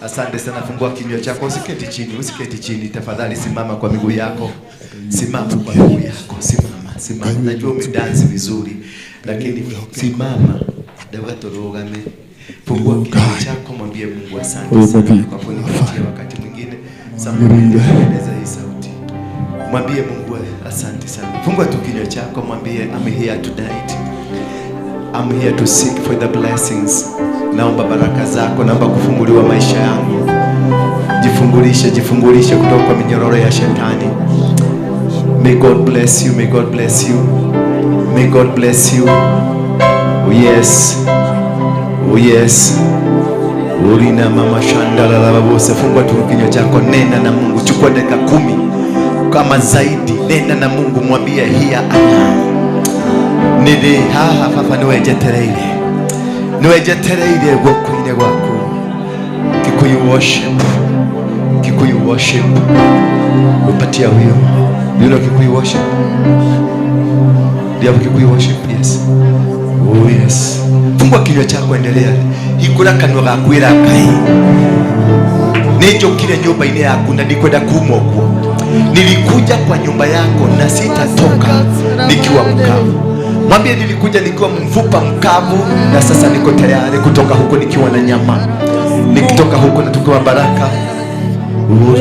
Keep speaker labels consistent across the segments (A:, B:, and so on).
A: Asante sana, fungua kinywa chako, usiketi chini tafadhali, simama kwa miguu yako. Simama kwa miguu yako, simama. Najua umedance vizuri, lakini simama. Dawa torogame. Fungua kinywa chako, mwambie Mungu asante sana kwa kunipatia wakati mwingine. Sambueleza hii sauti. Mwambie Mungu asante sana. Fungua tu kinywa chako, mwambie I'm here tonight. I'm here to seek for the blessings. Naomba baraka zako, naomba kufunguliwa maisha yangu. Jifungulishe kutoka kwa minyororo ya shetani. May God bless you. May God bless you. May God bless you. Oh yes. Oh yes. Ulina mama shandala la babose. Fungua tu kinywa chako, nena na Mungu. Chukua dakika 10 kama zaidi. Nena na Mungu, mwambie here I am. Nidi haha papa niwejetereire. Niwejetereire gwokuine gwako. Kikuyu worship. Kikuyu worship. Upatia huyo. You know Kikuyu worship? Do you have Kikuyu worship? Yes. Oh yes. Fungua kinywa chako, endelea. Hikura kanwa gakwira kai. Nijokire nyumba ine yaku na nikwenda kumogwo. Nilikuja kwa nyumba yako na sitatoka nikiwa mkavu. Mwambie nilikuja nikiwa mfupa mkavu na sasa niko tayari kutoka huko nikiwa na nyama. Nikitoka huko na tukiwa baraka.
B: Oh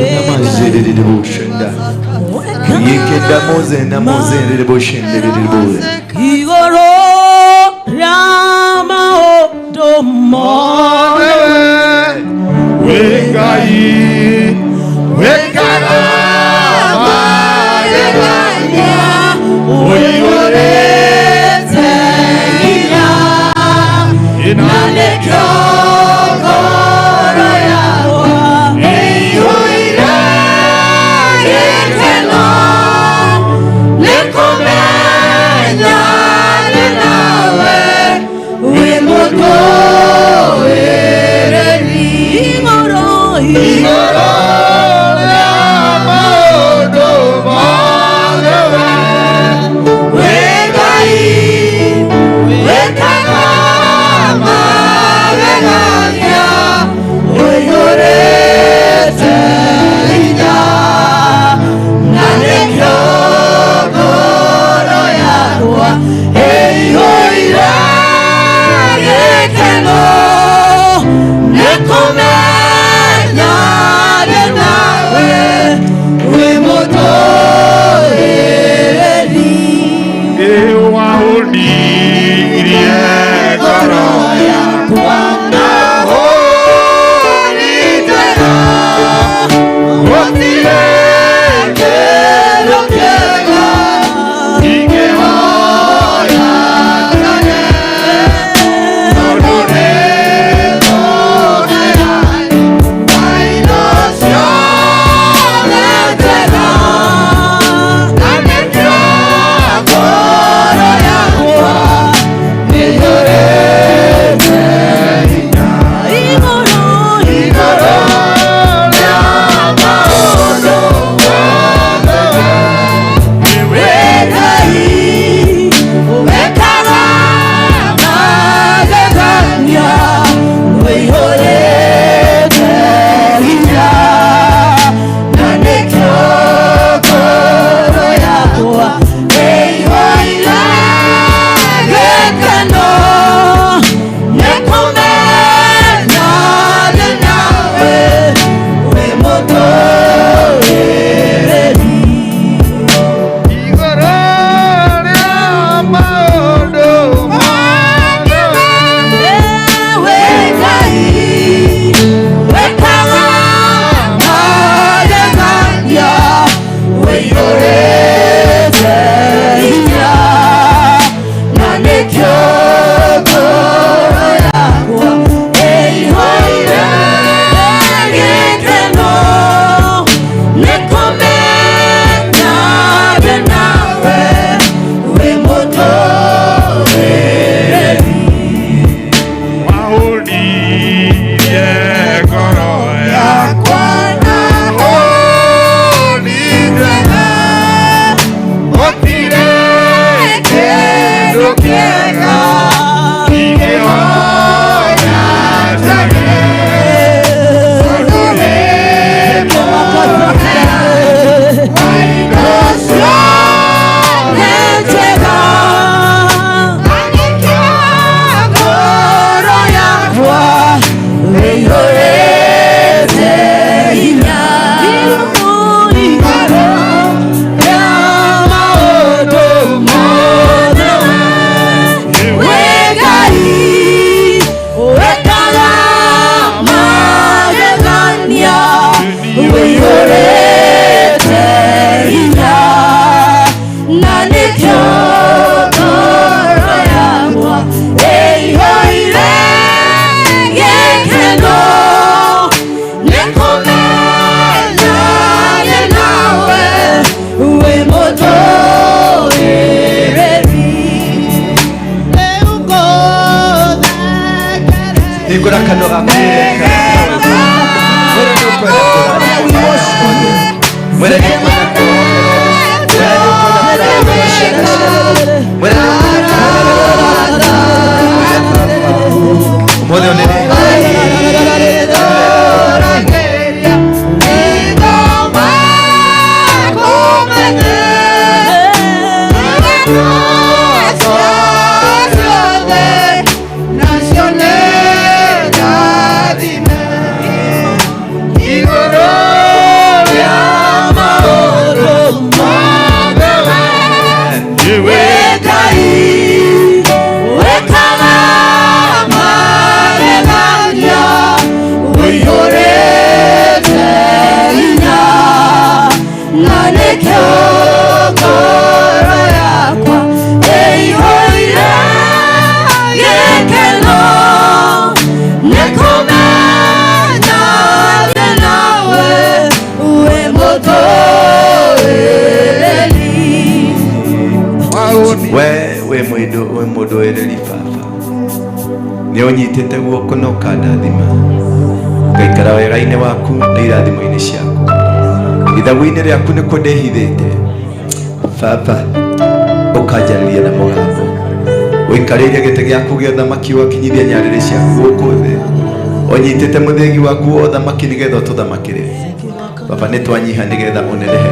A: we mudo ereri baba ni unyitete guoko no kandathima ngaikara wega-inĩ waku na irathimo-inĩ ciaku ithagu-inĩ rĩaku nĩ kũndehithĩte baba ũkanjarĩria na mũgambo ũikarĩire gĩtĩ gĩaku gĩa ũthamaki wakinyithia nyarĩrĩ ciaku gũkũ thĩ ũnyitĩte mũthĩgi waku wa ũthamaki nĩgetha ũtũthamakĩre baba nĩ twanyiha nĩgetha ũnenehe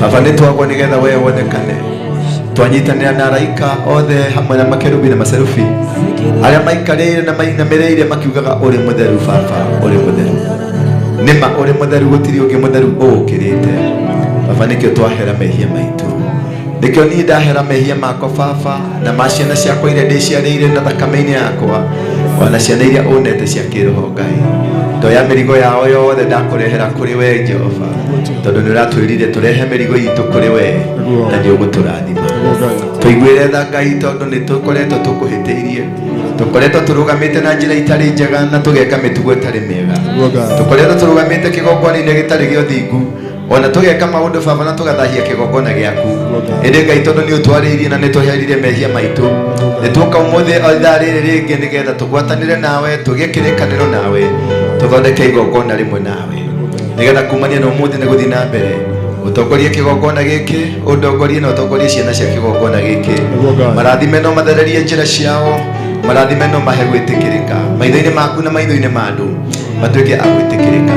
A: baba nĩ twagwo nĩgetha we wonekane twanyitanĩra na araika othe hamwe na makerubi na maserufi arĩa maikarĩire na mainamĩrĩire makiugaga ũrĩ mũtheru baba ũrĩ mũtheru nĩma ũrĩ mũtheru gũtirĩ ũngĩ mũtheru ũgũkĩrĩte baba nĩkĩo twahera mehia maitũ nĩkĩo niĩ ndahera mehia makwa baba na ma ciana ciakwa iria ndĩciarĩire na thakame-inĩ yakwa ona ciana iria ũnete cia kĩroho Ngai ndoya mĩrigo yao yothe ndakũrehera kũrĩ we Jehova tondũ nĩ ũratwĩrire tũrehe mĩrigo itũ kũrĩ we na nĩ ũgũtũrathima tũiguĩre tha Ngai tondũ nĩ tũkoretwo tũkũhĩtĩirie tũkoretwo tũrũgamĩte na njĩra itarĩ njega na tũgeka mĩtugo ĩtarĩ mĩega tũkoretwo tũrũgamĩte kĩgongona-inĩ gĩtarĩ gĩa ũthingu ona tũgeka maũndũ baba na tũgathahia kĩgongona gĩaku ĩndĩ Ngai tondũ nĩ ũtwarĩirie na nĩ tũherire mehia maitũ nĩ tũka ũmũthĩ ithaa rĩrĩ rĩngĩ nĩgetha tũgwatanĩre nawe tũgĩe kĩrĩkanĩro nawe tũthondeke igongona rĩmwe nawe nĩgetha kumania na ũmũthĩ nĩ gũthiĩ na mbere ũtongorie kĩgongona gĩkĩ ũndongorie na ũtongorie ciana cia kĩgongona gĩkĩ marathime no mathererie njĩra ciao marathime no mahe gwĩtĩkĩrĩka maitho-inĩ maku na maitho-inĩ ma andũ matuĩke a gwĩtĩkĩrĩka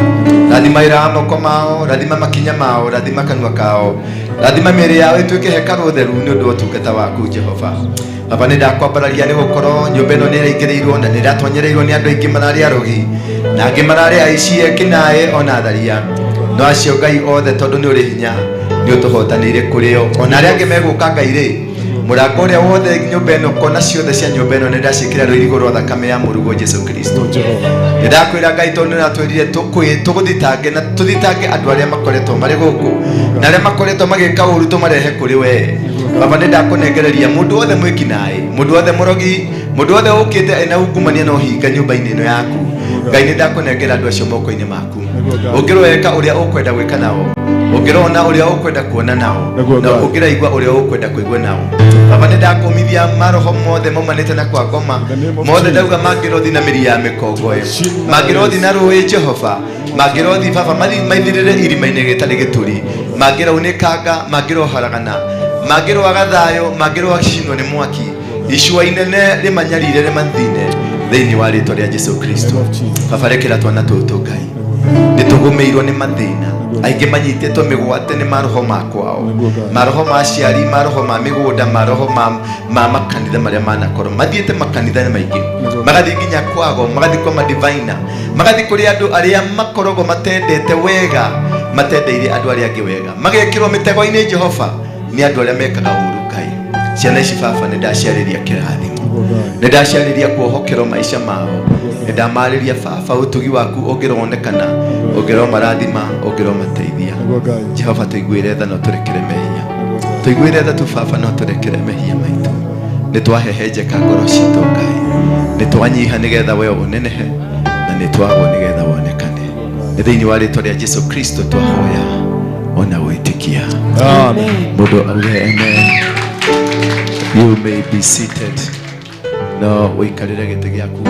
A: rathima wĩra wa moko mao rathima makinya mao rathima kanua kao rathima mĩĩrĩ yao ĩtuĩke hekarũ theru nĩ ũndũ wa ũtungata waku Jehova baba nĩ ndakwambararia nĩ gũkorwo nyũmba ĩno nĩ ĩraingĩrĩirwo na nĩ ĩratwanyereirwo nĩ andũ aingĩ mararĩ arogi na angĩ mararĩ aici ekinaĩ ona tharia no acio Ngai othe tondũ nĩ ũrĩ hinya nĩ ũtũhotanĩire kũrĩ o ona arĩa angĩ megũka Ngai rĩ mũrango ũrĩa wothe nyũmba ĩno kona ciothe cia nyũmba ĩno nĩ ndaciĩkĩra rũirigo rwa thakame ya mũrugo Jesũ Kristo nĩ ndakwĩra Ngai tondũ nĩ ũratwĩrire tũgũthitange na tũthitange andũ arĩa makoretwo marĩ gũkũ na arĩa makoretwo magĩka ũũru tũmarehe kũrĩ we baba nĩ ndakũnengereria mũndũ wothe mwĩkinaĩ mũndũ wothe mũrogi mũndũ wothe ũkĩte ena ungumania na ũhinga nyũmba-inĩ ĩno yaku Ngai nĩ ndakũnengera andũ acio moko-inĩ maku ũngĩroweka ũrĩa ũkwenda gwĩka nao ũngĩrona ũrĩa ũkwenda kuona nao na ũngĩraigua ũrĩa ũkwenda kũigua nao baba nĩ ndakũmithia maroho mothe maumanĩte na kwa ngoma mothe ndauga mangĩrothi na mĩri ya mĩkongo ĩyo mangĩrothi na rũĩ Jehova mangĩrothi baba maithirĩre irima-inĩ gĩtarĩ gĩturi mangĩraunĩkanga mangĩroharagana mangĩrwaga thayũ mangĩrwacinwo nĩ mwaki icua inene rĩmanyarire rĩmathine thĩinĩ wa rĩtwa rĩa Jesũ Kristo baba rekera twana tũtũ Ngai nĩ tũgũmĩirwo nĩ mathĩna aingĩ manyitĩtwo mĩgwate nĩ maroho makwao maroho ma aciari maroho ma mĩgũnda maroho ma makanitha marĩa manakorwo mathiĩte makanitha maingĩ magathiĩ nginya kwago magathiĩ kwa madivina magathiĩ kũrĩ andũ arĩa makoragwo matendete wega matendeire andũ arĩa angĩ wega magekĩrwo mĩtego-inĩ Jehova nĩ andũ arĩa mekaga ũũru Ngai ciana ici baba nĩ ndaciarĩria kĩrathimo nĩ ndaciarĩria kuohokerwo maica mao nĩ ndamarĩria baba ũtugi waku ũngĩronekana ũngĩromarathima ũngĩromateithia Jehova tũiguĩre tha no tũrekere mehia tũiguĩre tha tu baba no tũrekere mehia maitũ nĩ twahehenjeka ngoro citũ Ngai nĩ twanyiha nĩgetha we ũnenehe na nĩ twagwo nĩgetha wonekane nĩ thĩinĩ wa rĩtwa rĩa Jesũ Kristo twahoya ona gwĩtĩkia amen mũndũ auge amen. You may be seated. No uikarire gĩtĩ gĩaku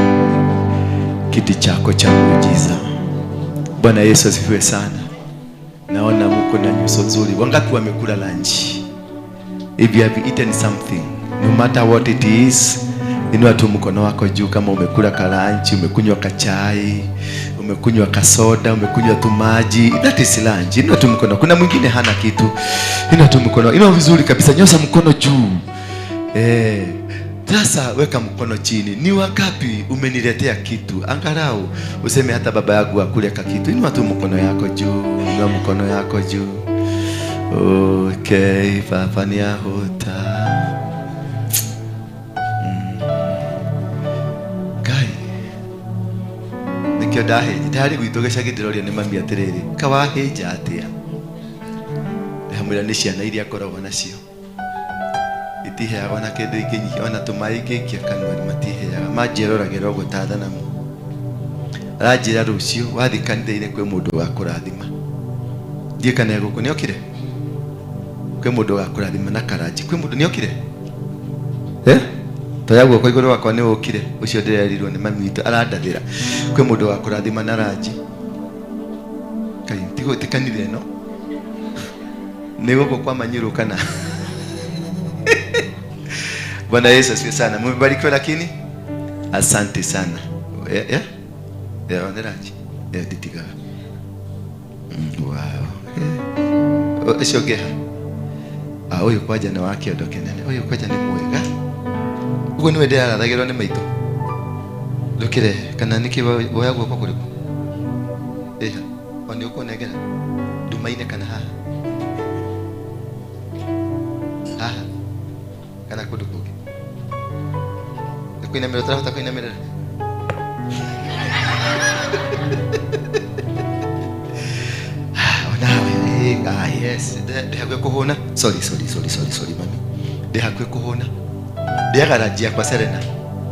A: kiti chako cha muujiza. Bwana Yesu asifiwe sana. Naona mko na nyuso nzuri. Wangapi wamekula lunch? If you have eaten something, no matter what it is, inua tu mkono wako juu kama umekula ka lunch, umekunywa kachai, umekunywa kasoda, umekunywa tu maji. That is lunch. Inua tu mkono. Kuna mwingine hana kitu. Inua tu mkono. Inua vizuri kabisa. Nyosha mkono juu. Sasa weka mkono chini. Ni wangapi umeniletea kitu? Angalau useme hata baba yangu akule kitu. Inua tu mkono yako juu. Inua mkono yako juu. Okay, papa ni ahota. Kai. Nikio dahe, tayari guitogesha githiroria ni mami atiriri. Kawaheja atia. Hamwira ni ciana iria akoragwo nacio. Itiheaga na kindu ingi ona tumai ingi kanwa matiheaga manjeroragera ugo tathanamu. Aranjira rucio wathikanire kwe mundu wa kurathima. Ndie kana guku ni okire. Kwe mundu wa kurathima na karaji. Kwe mundu ni okire. Toyaguo kwa iguru wakwa ni ukire. Ucio ndirerirwo ni mami witu arandathira. Kwe mundu wa kurathima na raji. Kai tigo tikanire no. Ni guko kwa manyiru kana. Bwana Yesu asifiwe sana. Mmebarikiwa lakini asante sana. Onderaji. Ditiga. Wow. Eshogeha. Oyo kwaja na wake odoke nene. Oyo kwaja ni mwega. Ugo niwe ndera thagirwo ni maito. Ndokire kana niki woyagwo kwa kuriku. Oni uko negera. Dumaine kana haha. Haha. Kana kuduku. Kuina mero trabajo kuina mero. Yes, ndehakwe kuhona. Sorry mami. Ndehakwe kuhona. Ndegarajia kwa Serena.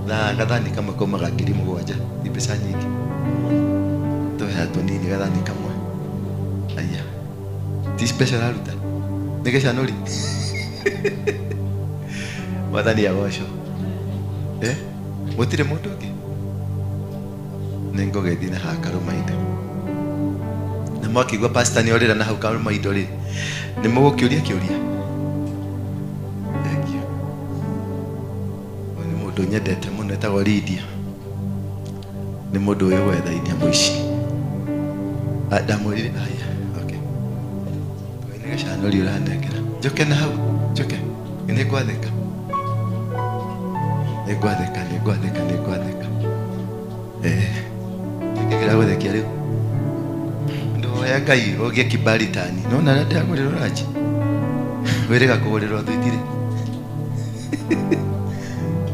A: Na gathani kama koma gakiri mugwanja. Ni pesa nyingi. Toya tonini gathani kama. Aya. Ti special aluta. Nikesha nori. Wathani ya gosho. Mutire mundu ungi nengo gethina hakaru maide na mwakigwa pastor ni orira na hau karu maide ri ni mugukiuria kiuria. Thank you. Ni mundu nyendete muno etagwo Lydia. Ni mundu uyu wethainia muici adamurire aya. Okay, ni gashanuri uranekera njoke na hau njoke ni gwatheka. Negwadeka. Nikikira guthekia riu. Ndo ya Ngai ogie kibali tani. Nona na ndaguriro raji. Werega kuguriro thwitire.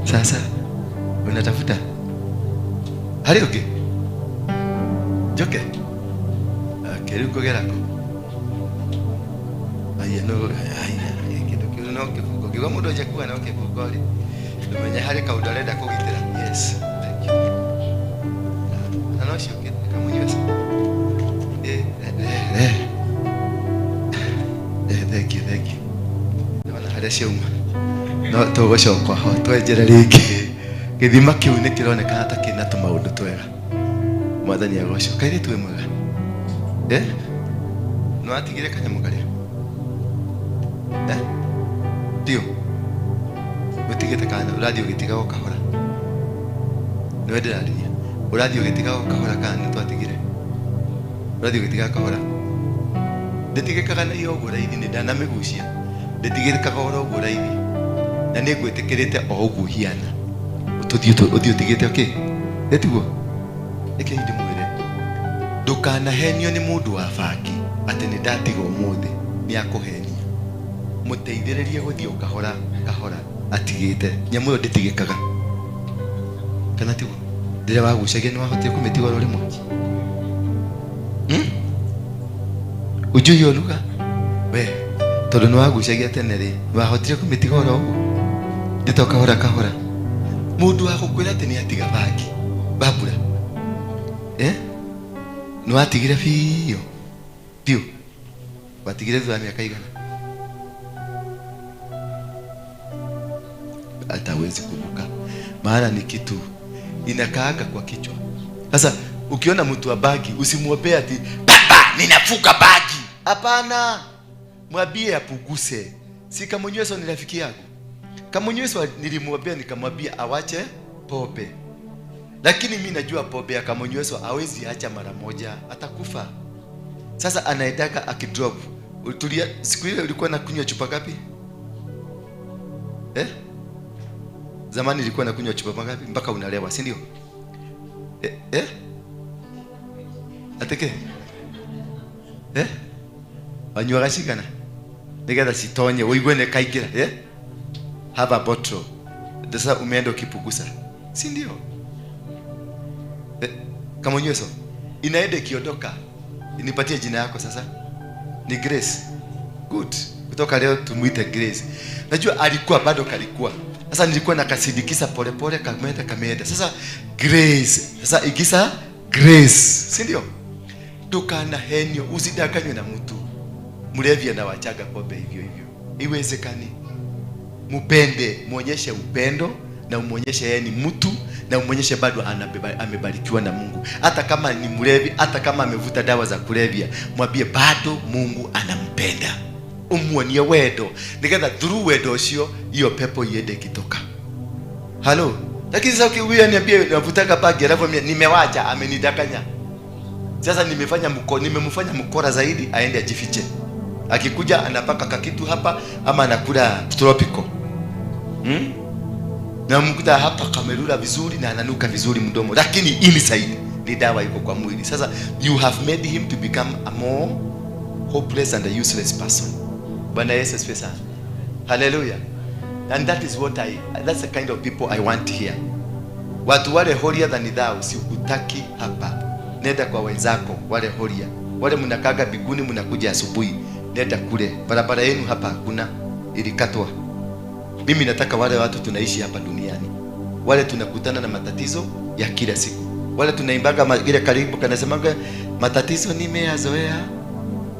A: Sasa unatafuta. Hari uge. Joke. Keriu kugerako. Aya kitu kiu no kifuko. Kiwa mundu aje kuwa na kifuko ri. Mwenye hari kaudareda kugitira. Yes. Thank you. Anoshi kama mwenyewe. Thank you. Wana hari ciuma. No tugocokwa ho twenjera ringi. Githima kiu ni kironeka hata kina tumaundu twega. Mwathani agocoka iri twe mwega. No atigire kanyamu karia. Dio. Utigite kana uradio gitiga ukahora. Niwe ndiraria. Uradio gitiga ukahora kana twatigire. Uradio gitiga ukahora. Nditigikaga na iyo gura ithi ni ndana migucia. Nditigikaga ora gura ithi. Na ni ngwitikirite o ugu hiana. Uthio tigite okay. Etiguo. Eke ndi mwire. Ndukana henio ni mundu wa baki. Ati ni ndatiga umuthi ni akuhenia. Muteithiririe guthio kahora. Atigite nyamu yo nditigikaga kana tigo ndire wagucagia ni wahotie kumitiga ro rimwe. Uju yo luga we tondu ni wagucagia tene ri wahotie kumitiga ro ugu nditoka kahora mundu wa gukwira ati ni atiga baki babura ni watigire biu watigire thwa miaka igana atawezi kubuka maana ni kitu inakaaga kwa kichwa. Sasa ukiona mtu wa bagi usimwombe ati baba ninafuka bagi. Hapana, mwambie apuguse. Si Kamunyweso ni rafiki yako. Kamunyweso nilimwambia nikamwambia awache pombe. Lakini mimi najua pombe ya Kamunyweso hawezi acha mara moja, atakufa. Sasa anaendaka akidrop. Utulia, siku ile ulikuwa nakunywa chupa ngapi? Zamani nilikuwa nakunywa chupa ngapi mpaka unalewa, si ndio? Ateke? Wanywa gashikana. Nigenda sitonye, uigwene kaikira, have a bottle. Sasa umeenda ukipugusa. Si ndio? Kamunyweso inaenda ikiondoka. Nipatie jina yako sasa. Ni Grace. Good. Kutoka leo tumuite Grace. Najua alikuwa bado kalikuwa. Sasa nilikuwa nakasidikisa pole pole kameenda. Sasa Grace. Sasa ikisa Grace. Si ndio? Tukana henyo usidanganywe na mtu. Mlevi anawachaga pombe hivyo hivyo. Iwezekani. Mpende, muonyeshe upendo na umuonyeshe yeye ni mtu na umuonyeshe bado amebarikiwa na Mungu. Hata kama ni mlevi, hata kama amevuta dawa za kulevya, mwambie bado Mungu anampenda. Umuonie wedo. Nikenda through wedo ucio hiyo pepo iende kitoka. Halo. Lakini sasa ukiwia niambie navutaka pagi alafu nimewacha amenidanganya. Sasa nimemfanya mkora zaidi aende ajifiche. Akikuja anapaka kakitu hapa ama anakula tropical. Na mkuta hapa kamerula vizuri na ananuka vizuri mdomo, lakini inside ni dawa iko kwa mwili. Sasa you have made him to become a more hopeless and a useless person. Bwana Yesu asifiwe sana. Hallelujah. And that is that's the kind of people I want here. Watu wale holier than thou sikutaki hapa. Nenda kwa wenzako wale holier. Wale mnakaga biguni mnakuja asubuhi. Nenda kule. Barabara yenu hapa hakuna, ilikatwa. Mimi nataka wale watu tunaishi hapa duniani. Wale tunakutana na matatizo ya kila siku. Wale tunaimbaga ile karibu kanasemaga matatizo nimeyazoea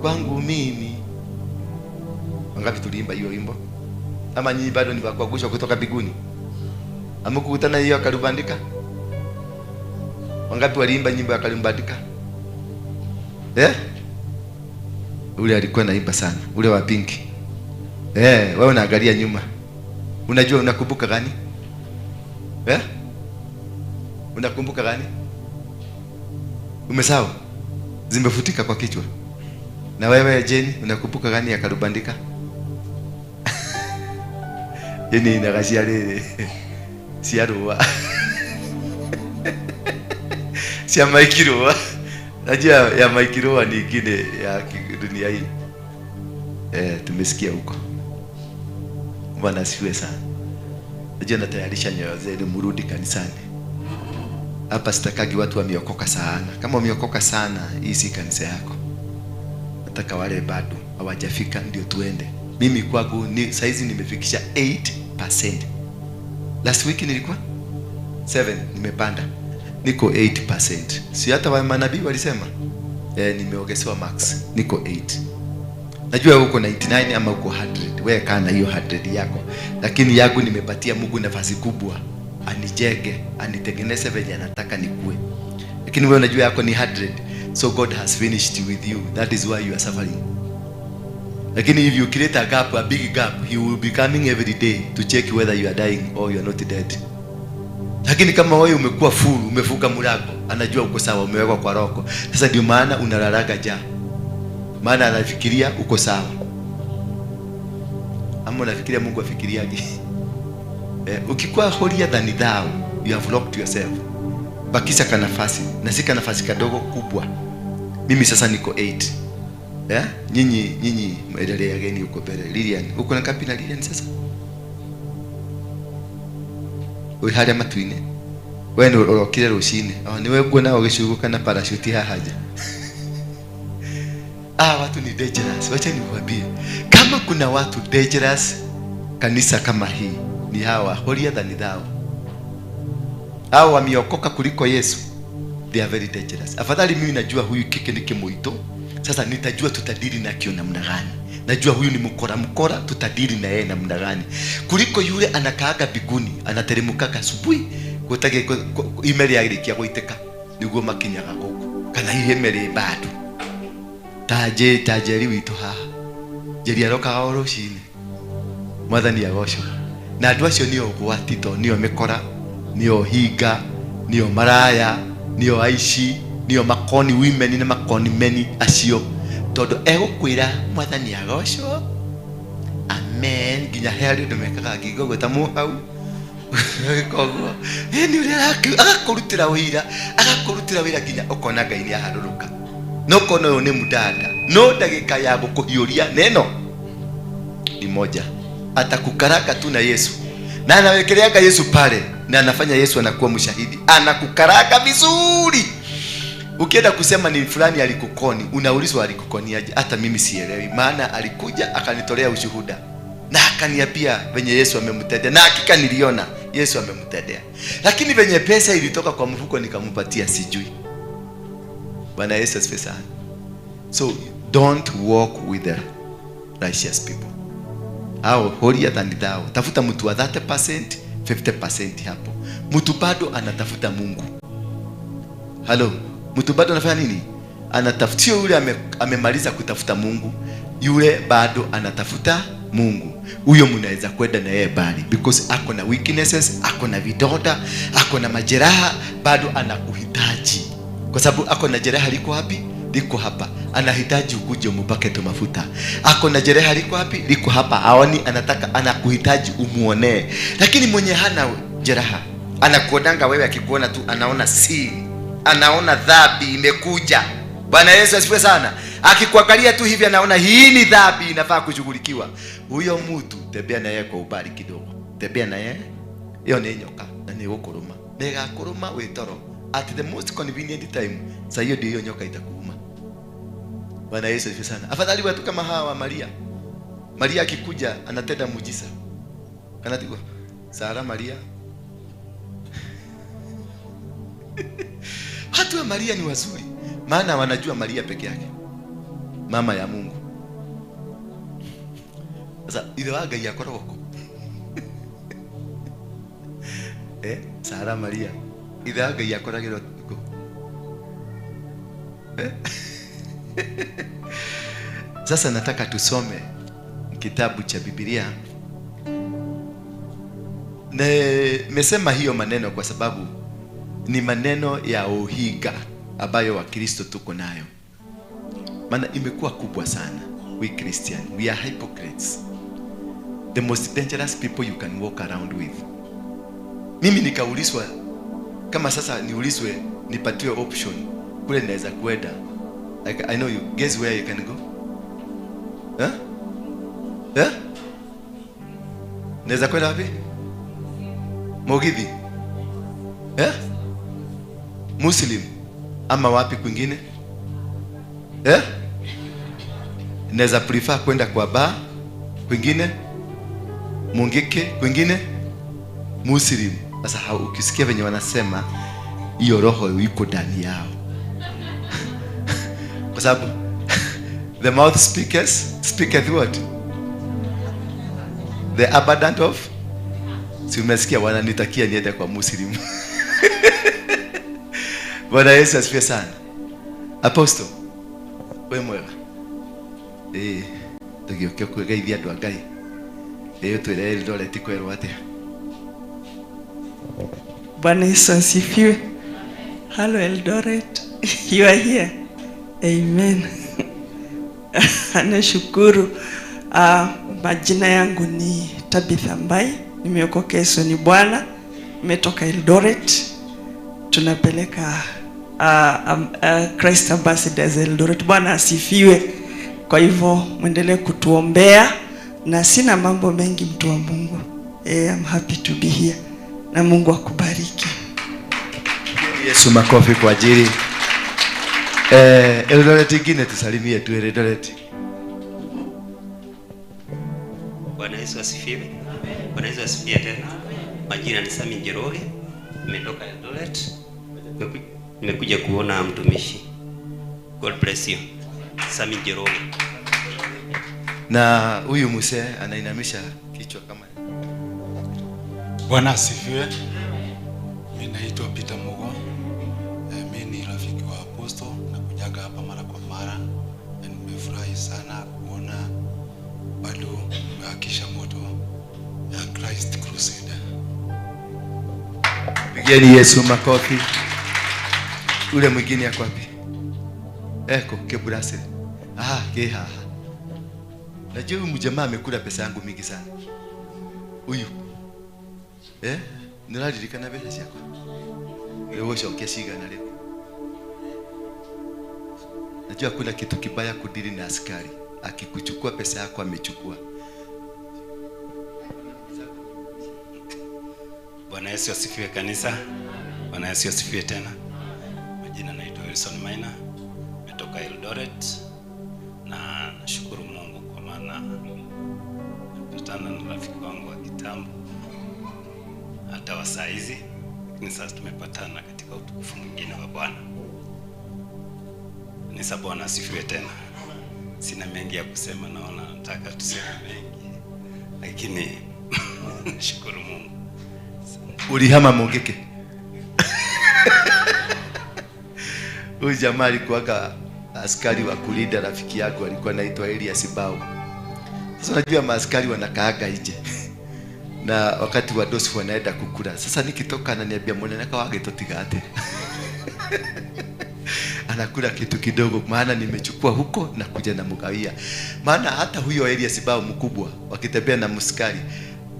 A: kwangu mimi. Wangapi tuliimba hiyo wimbo? Ama nyinyi bado ni wakuagusha kutoka biguni? Amekukutana hiyo akarubandika? Wangapi waliimba nyimbo ya karubandika? Ule alikuwa naimba sana, ule wa pinki. Wewe unaangalia nyuma. Unajua unakumbuka gani? Unakumbuka gani? Umesahau? Zimefutika kwa kichwa. Na wewe Jane, unakumbuka gani ya karubandika? Yeni inagashia lele. Siaruwa. Sia maikirowa. Najua ya maikirowa ni ingine ya dunia hii. Tumesikia huko. Bwana asifiwe sana. Najua natayarisha nyoyo zenu mrudi kanisani. Hapa sitakagi watu wameokoka sana. Kama wameokoka sana, hii si kanisa yako. Nataka wale bado hawajafika ndio tuende. Mimi kwangu saizi nimefikisha 8%. Last week nilikuwa 7, nimepanda. Niko 8%. Si hata wa manabii walisema nimeongezewa max. Niko 8. Najua uko 99 ama uko 100. Wewe kana hiyo 100 yako. Lakini yangu nimepatia Mungu nafasi kubwa. Anijenge, anitengeneze venye anataka nikue. Lakini wewe unajua yako ni 100. So God has finished with you. That is why you are suffering. Lakini if you create a gap, a big gap, he will be coming every day to check whether you are dying or you are not dead. Lakini kama wewe umekuwa full, umefuka mlango, anajua uko sawa, umewekwa kwa roho. Sasa ndio maana unalalaga ja. Maana anafikiria uko sawa. Ama unafikiria Mungu afikiriaje? Ukikuwa holier than thou, you have locked yourself. Bakisha kanafasi, na sika nafasi kadogo kubwa. Mimi sasa niko 8. Nyinyi mwendelee gani uko mbele? Lilian, uko na kapi na Lilian sasa? Wewe hali matuine. Wewe ni urokire rushine. Ni wewe kuona ugishuguka na parachute haja. Watu ni dangerous. Wacha nikwambie. Kama kuna watu dangerous kanisa kama hii, ni hawa holier than thou. Hao wameokoka kuliko Yesu. They are very dangerous. Afadhali mimi najua huyu kike ni kimuito. Sasa nitajua tutadili na kio namna gani. Najua huyu ni mkora, tutadili na yeye namna gani. Kuliko yule anakaaga biguni, anateremka asubuhi, kutage email ya ilikia kuiteka. Niguo makinyaga huko. Kana ile email bado. tajeri witu ha jeri aroka oroshine mwathani agocwo na andu acio nio gwatito nio mikora nio hinga nio maraya nio aici nio makoni women na makoni meni acio todo egukwira mwathani agocwo amen ginya heri ndo mekaga gigogo tamu hau kogo ni uri agakurutira wira ginya ukona Ngai ni aharuruka no kono ni mudada no ndagika ya gukuhiuria neno ni moja, atakukaraka tu na Yesu na anawekelea Yesu pale na anafanya Yesu anakuwa mshahidi, anakukaraka vizuri. Ukienda kusema ni fulani alikukoni, unaulizwa alikukoniaje? Hata mimi sielewi, maana alikuja akanitolea ushuhuda na akaniambia venye Yesu amemtendea, na hakika niliona Yesu amemtendea, lakini venye pesa ilitoka kwa mfuko nikampatia sijui. Bwana Yesu asifiwe sana. So don't walk with the righteous people. Hao holier than thou. Tafuta mtu wa 30%, 50% hapo. Mtu bado anatafuta Mungu. Halo, mtu bado anafanya nini? Anatafutia yule amemaliza kutafuta Mungu. Yule bado anatafuta Mungu. Huyo mnaweza kwenda na yeye bali because ako na weaknesses, ako na vidonda, ako na majeraha, bado anakuhitaji. Kwa sababu ako na jeraha liko wapi? Liko hapa. Anahitaji ukuje umpake tu mafuta. Ako na jeraha liko wapi? Liko hapa. Haoni, anataka, anakuhitaji umuone. Lakini mwenye hana jeraha anakuonanga wewe, akikuona tu anaona anaona dhambi imekuja. Bwana Yesu asifiwe sana. Akikuangalia tu hivi anaona hii ni dhambi inafaa kushughulikiwa. Huyo mtu tembea na yeye kwa ubali kidogo. Tembea na yeye. Hiyo ni nyoka na ni ukuruma. Mega kuruma wetoro at the most convenient time. Sasa hiyo ndio nyoka itakuuma. Bwana Yesu asifiwe sana. Afadhali watu kama hawa Maria. Maria akikuja anatenda muujiza. Kanatiwa Sara Maria. Watu wa Maria ni wazuri, maana wanajua Maria peke yake mama ya Mungu. Sasa ile waga ya koroko Sara Maria ile waga ya koragiro Sasa nataka tusome kitabu cha Biblia. Nimesema hiyo maneno kwa sababu ni maneno ya uhiga ambayo Wakristo tuko nayo. Maana imekuwa kubwa sana. We Christian, we are hypocrites. The most dangerous people you can walk around with. Mimi nikaulizwa, kama sasa niulizwe nipatiwe option kule naweza kwenda. Like, I know you, guess where you can go? Naweza kwenda wapi? Mogithi? Muslim ama wapi kwingine? Naweza prefer kwenda kwa bar kwingine, Mungike kwingine, Muslim. Sasa ukisikia venye wanasema hiyo roho iko ndani yao. Kwa sababu the mouth speaketh what? The abundance of. Si umesikia wananitakia niende kwa Muslim. Bwana Yesu asifiwe sana. Apostle wewe mwega. Tugioke kugeithia andu a Ngai. Twire Eldoret kwerwo atia.
B: Bwana Yesu asifiwe. Hello Eldoret. You are here. Amen. Anashukuru. Majina yangu ni Tabitha Mbai. Nimeokoka, Yesu ni Bwana. Nimetoka Eldoret. Tunapeleka Christ Ambassadors Eldoret. Bwana asifiwe. Kwa hivyo muendelee kutuombea, na sina mambo mengi, mtu wa Mungu. I'm happy to be here. Na Mungu akubariki.
A: Yesu makofi kwa ajili. Eldoret ingine tusalimie tu Eldoret.
C: Bwana Yesu asifiwe. Bwana Yesu asifiwe tena. Majina ni Sami Njoroge. Nimetoka Eldoret. Nimekuja kuona mtumishi. God bless you. Sami Njoroge.
A: Na huyu mzee anainamisha kichwa kama.
D: Bwana asifiwe. Mimi naitwa Peter Mugo. Mimi ni rafiki wa Apostle na kujaga hapa mara kwa mara. And sana kuona bado umehakisha moto ya Christ Crusade.
A: Pigieni Yesu makofi. Ule mwingine yako wapi? Eko keburase. Keha. Najua huyu mjamaa amekula pesa yangu mingi sana. Huyu. Niradirikana pesa yako. Wewe shokeshiga na leo. Najua kuna kitu kibaya kudili na askari. Akikuchukua pesa yako amechukua.
E: Bwana Yesu asifiwe kanisa. Bwana Yesu asifiwe tena. Majina naitwa Wilson Maina. Nimetoka Eldoret na nashukuru Mungu kwa maana nimekutana na rafiki wangu wa kitambo hata wa saa hizi, lakini sasa tumepatana katika utukufu mwingine wa Bwana. Nisa Bwana asifiwe tena. Sina mengi ya kusema, naona nataka tuseme mengi, lakini nashukuru Mungu.
A: Ulihama Mongeke. Huyu jamaa alikuwa askari wa kulinda rafiki yako, alikuwa anaitwa Elias Bao. Sasa unajua maaskari wanakaaga nje. Na wakati wa dosi wanaenda kukula. Sasa nikitoka ananiambia mwananaka wage totigate. Anakula kitu kidogo maana nimechukua huko na kuja na mgawia. Maana hata huyo Elias Bao mkubwa wakitembea na muskari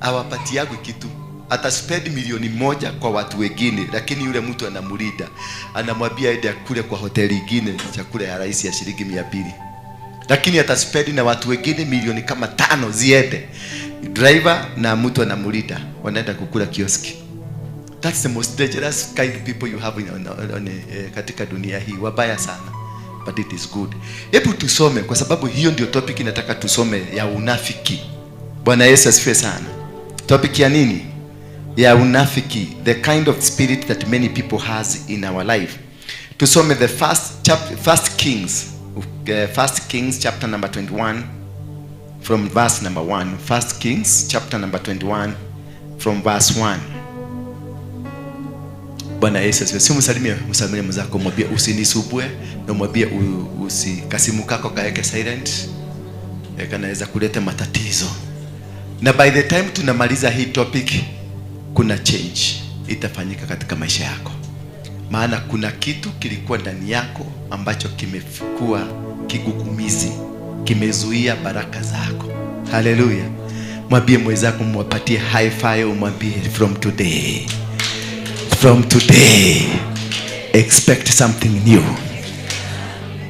A: hawapati yangu kitu. Ataspend milioni 1 kwa watu wengine, lakini yule mtu anamulida. Anamwambia aende akule kwa hoteli nyingine chakula ya rais ya shilingi 200. Lakini ataspend na watu wengine milioni kama 5 ziende. Driver na mtu anamulida wanaenda kukula kioski. That's the most dangerous kind of people you have katika dunia hii. Wabaya sana. But it is good. Hebu tusome kwa sababu hiyo ndio topic nataka tusome ya unafiki. Bwana Yesu asifiwe sana. Topic ya nini? Ya unafiki, the kind of spirit that many people has in our life. Tusome the first Kings chapter number 21 from verse number 1. First Kings chapter number 21 from verse 1. Bwana Yesu asifiwe. Si msalimie mzako, mwambie usinisubue na mwambie usikasimu kako kaeke silent. Kanaweza kuleta matatizo. Na by the time tunamaliza hii topic kuna change itafanyika katika maisha yako. Maana kuna kitu kilikuwa ndani yako ambacho kimefukua kigugumizi, kimezuia baraka zako. Hallelujah. Mwambie mwenzako, mwapatie high five, mwambie from today expect something new.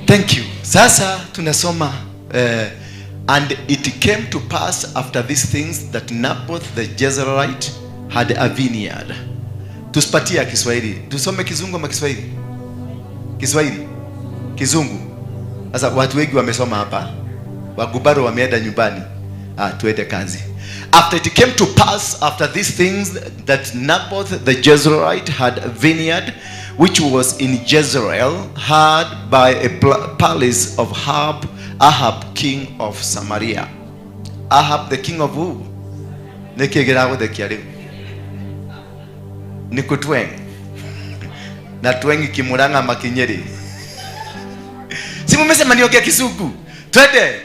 A: Thank you. Sasa tunasoma and it came to pass after these things that Naboth the Jezreelite had a vineyard. Tusipatia Kiswahili. Tusome Kizungu ama Kiswahili? Kiswahili. Kizungu. Sasa watu wengi wamesoma hapa. Wagubaro wameenda nyumbani. Tuende kazi. After it came to pass after these things that Naboth the Jezreelite had a vineyard which was in Jezreel, had by a palace of Ahab king of Samaria. Ahab the king of who? Nekegerago de kiare. Nikutweng. Na twengi kimuranga makinyeri. Si mumesema niongea Kizungu. Twende.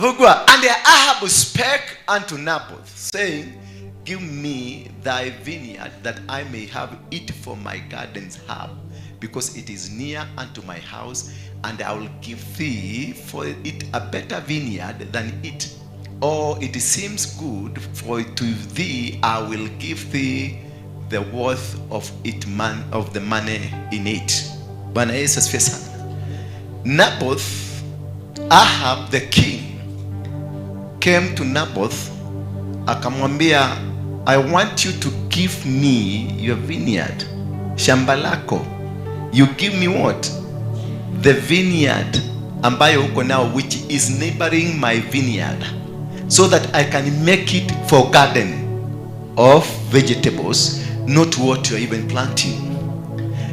A: And Ahab spake unto Naboth, saying, give me thy vineyard, that I may have it for my garden's herb, because it is near unto my house, and I will give thee for it a better vineyard than it. Or it seems good, for to thee I will give thee the worth of it, of the money in it. Bwana Yesu asifiwe sana. Naboth, Ahab the king, came to Naboth, akamwambia, I want you to give me your vineyard, shamba lako. You give me what? The vineyard ambayo uko nao, which is neighboring my vineyard, so that I can make it for garden of vegetables, not what you're even planting.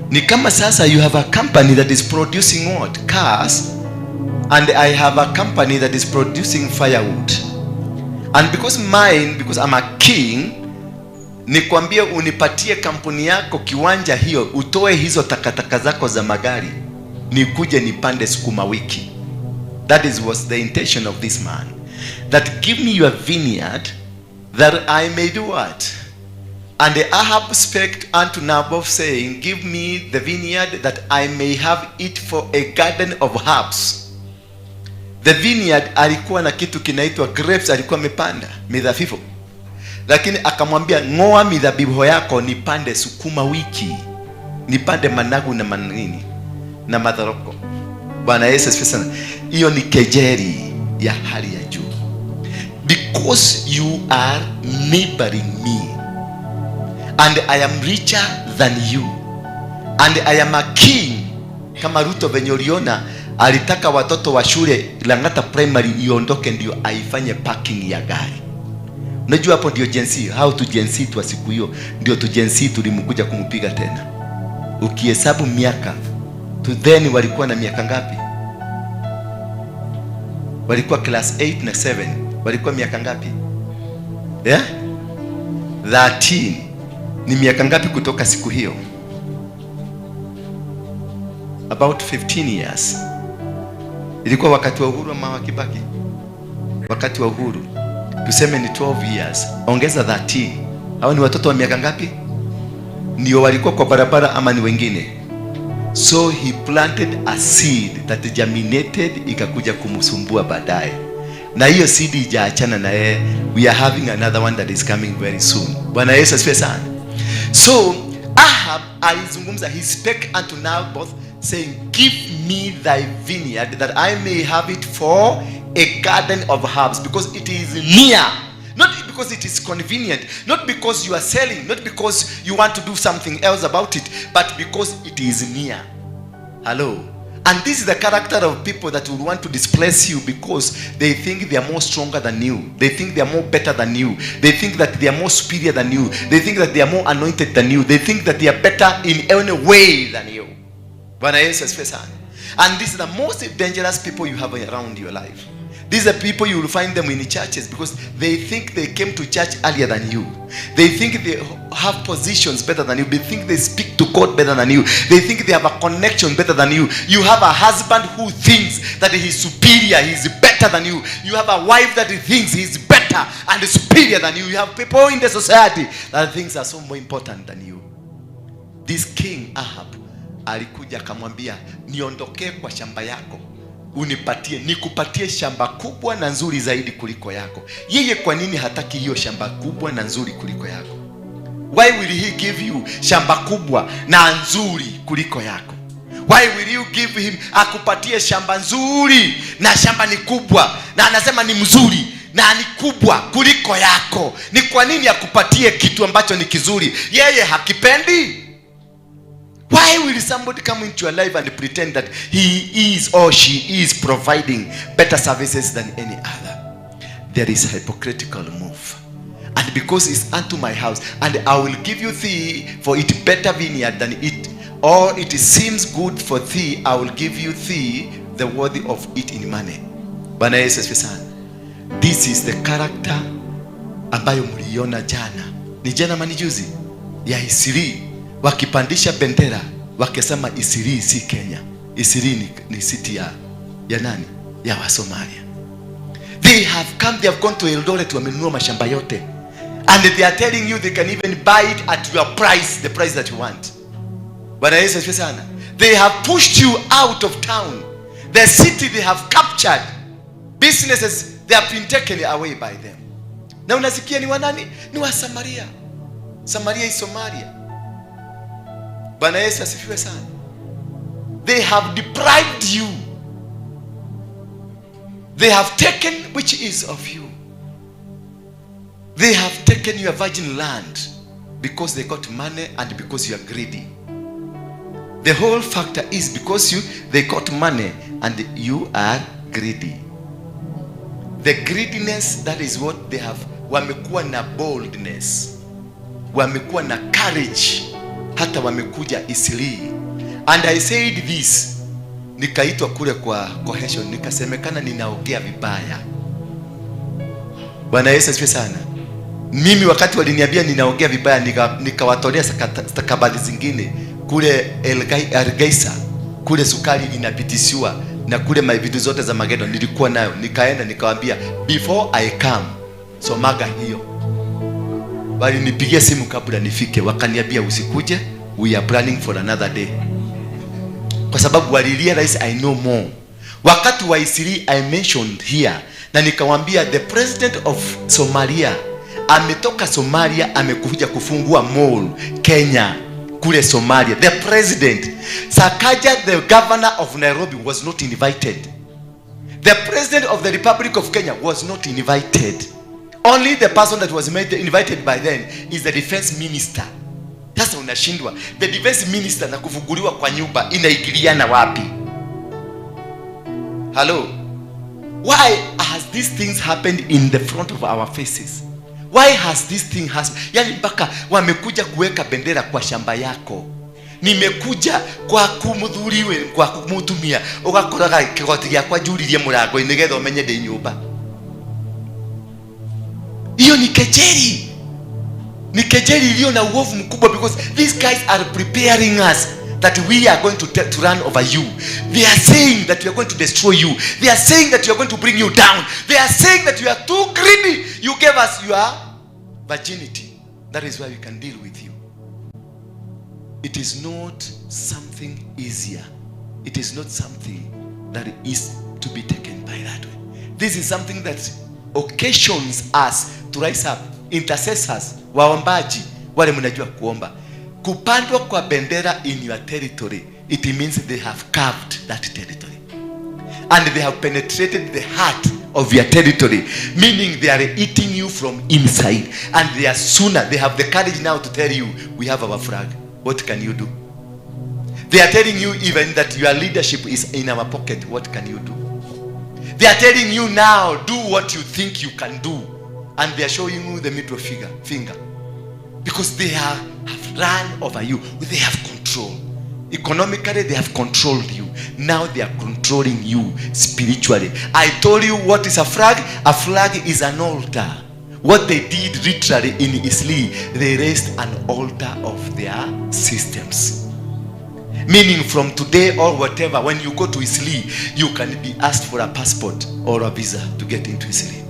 A: Ni kama sasa you have a company that is producing what? Cars. And I have a company that is producing firewood. And because I'm a king, nikwambie unipatie kampuni yako kiwanja hiyo, utoe hizo takataka zako za magari, nikuje nipande sukuma wiki. That was the intention of this man. That give me your vineyard, that I may do what? And Ahab spake unto Naboth, saying, give me the vineyard, that I may have it for a garden of herbs. The vineyard alikuwa na kitu kinaitwa grapes, alikuwa amepanda midhabibu. Lakini akamwambia, ngoa midhabibu yako, nipande sukuma wiki, nipande managu na manini na madharoko. Bwana Yesu asifiwe sana. Hiyo ni kejeli ya hali ya juu. Because you are neighboring me, and I am richer than you, and I am a king. Kama Ruto venye uliona alitaka watoto wa shule Lang'ata primary iondoke ndio aifanye parking ya gari. Unajua hapo ndio jensi, how to jensi tu siku hiyo ndio tu jensi tulimkuja kumpiga tena. Ukihesabu miaka to then walikuwa na miaka ngapi? Walikuwa class 8 na 7. Walikuwa miaka ngapi? 13. Ni miaka ngapi kutoka siku hiyo? About 15 years. Ilikuwa wakati wa uhuru ama Kibaki? Wakati wa uhuru. Tuseme ni 12 years. Ongeza 13. Hao ni watoto wa miaka ngapi? Ndio walikuwa kwa barabara ama ni wengine? So he planted a seed that germinated, ikakuja kumsumbua baadaye. Na hiyo seed ijaachana na yeye. We are having another one that is coming very soon. Bwana Yesu asifiwe sana. So Ahab alizungumza, he spake unto Naboth, saying, give me thy vineyard, that I may have it for a garden of herbs, because it is near. Not because it is convenient, not because you are selling, not because you want to do something else about it, but because it is near. Hello. And this is the character of people that will want to displace you because they think they are more stronger than you. They think they are more better than you. They think that they are more superior than you. They think that they are more anointed than you. They think that they are better in any way than you. Bwana Yesu asifiwe sana. And these are the most dangerous people you have around your life. These are people you will find them in churches because they think they came to church earlier than you. They think they have positions better than you. They think they speak to God better than you. They think they have a connection better than you. You have a husband who thinks that he is superior, he is better than you. You have a wife that thinks he is better and superior than you. You have people in the society that thinks are so more important than you. This king Ahab alikuja akamwambia, niondokee kwa shamba yako, unipatie, nikupatie shamba kubwa na nzuri zaidi kuliko yako. Yeye kwa nini hataki hiyo shamba kubwa na nzuri kuliko yako? Why will he give you shamba kubwa na nzuri kuliko yako? Why will you give him akupatie shamba nzuri na shamba ni kubwa na anasema ni mzuri na ni kubwa kuliko yako? Ni kwa nini akupatie kitu ambacho ni kizuri yeye hakipendi? Why will somebody come into your life and pretend that he is or she is providing better services than any other? There is a hypocritical move. And because it's unto my house, and I will give you thee for it better vineyard than it, or it seems good for thee, I will give you thee the worthy of it in money. Bwana Yesu asifiwe sana. This is the character ambayo mliona jana. Ni jana mani juzi ya Isiri. Wakipandisha bendera wakisema Isiri si Kenya. Isiri ni city ya nani? Ya wa Somalia. They have gone to Eldoret, wamenunua mashamba yote. And they are telling you they can even buy it at your price, the price that you want. Bwana Yesu asifiwe sana. They have pushed you out of town. The city they have captured. Businesses, they have been taken away by them. Na unasikia ni wanani? Ni wa Samaria. Samaria is Somalia. Bwana Yesu asifiwe sana. They have deprived you. They have taken which is of you. They have taken your virgin land because they got money and because you are greedy. The whole factor is because they got money and you are greedy. The greediness, that is what they have. Wamekuwa na boldness. Wamekuwa na courage. Hata wamekuja Isili. And I said this, nikaitwa kule kwa cohesion, nikasemekana ninaongea vibaya. Bwana Yesu asifiwe sana. Mimi wakati waliniambia ninaongea vibaya, nikawatolea stakabadhi zingine kule Elgeisa, kule sukari inapitishiwa na kule vitu zote za magendo nilikuwa nayo. Nikaenda nikawaambia before I come, somaga hiyo. Walinipigia simu kabla nifike, wakaniambia usikuje, we are planning for another day, kwa sababu walirealize I know more. Wakati wa Isili I mentioned here, na nikawaambia the president of Somalia ametoka Somalia, amekuja kufungua mall Kenya kule Somalia. The president Sakaja, the governor of Nairobi, was not invited. The president of the Republic of Kenya was not invited. Only the person that was invited by then is the defense minister. Sasa unashindwa, the defense minister na kufunguliwa kwa nyumba inaingiliana wapi? Hello? Why has these things happened in the front of our faces? Why has this thing yani mpaka wamekuja kuweka bendera kwa shamba yako. Nimekuja kwa kumudhuriwe, kwa kumutumia ugakoraga kigoti gyakwa juririe murango nigetha umenye ndi nyumba. Hiyo ni kejeli. Ni kejeli iliyo na uovu mkubwa, because these guys are preparing us that we are going to run over you. They are saying that we are going to destroy you. They are saying that we are going to bring you down. They are saying that you are too greedy. You gave us your virginity. That is why we can deal with you. It is not something easier. It is not something that is to be taken by that way. This is something that occasions us to rise up. Intercessors, waombaji, wale mnajua kuomba. Kupandwa kwa bendera in your territory, it means they have carved that territory. And they have penetrated the heart of your territory, meaning they are eating you from inside. And they are sooner, they have the courage now to tell you, we have our flag. What can you do? They are telling you even that your leadership is in our pocket. What can you do? They are telling you now, do what you think you can do. And they are showing you the middle finger. Because they have run over you. They have control. Economically, they have controlled you. Now they are controlling you spiritually. I told you what is a flag? A flag is an altar. What they did literally in Isli, they raised an altar of their systems. Meaning from today or whatever, when you go to Isli, you can be asked for a passport or a visa to get into Isli.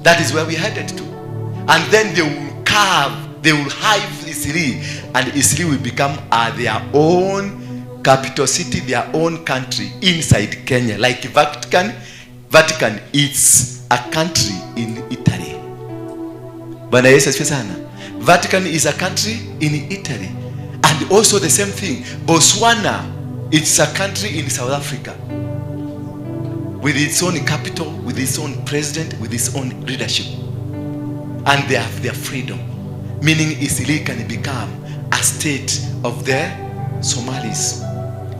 A: That is where we headed to. And then they will carve, they will hive Isli, and Isli will become their own capital city, their own country inside Kenya. Like Vatican is a country in Italy. Bwana Yesu asifiwe sana. Vatican is a country in Italy. And also the same thing, Botswana, it's a country in South Africa, with its own capital, with its own president, with its own leadership. And they have their freedom, meaning Isili can become a state of the Somalis,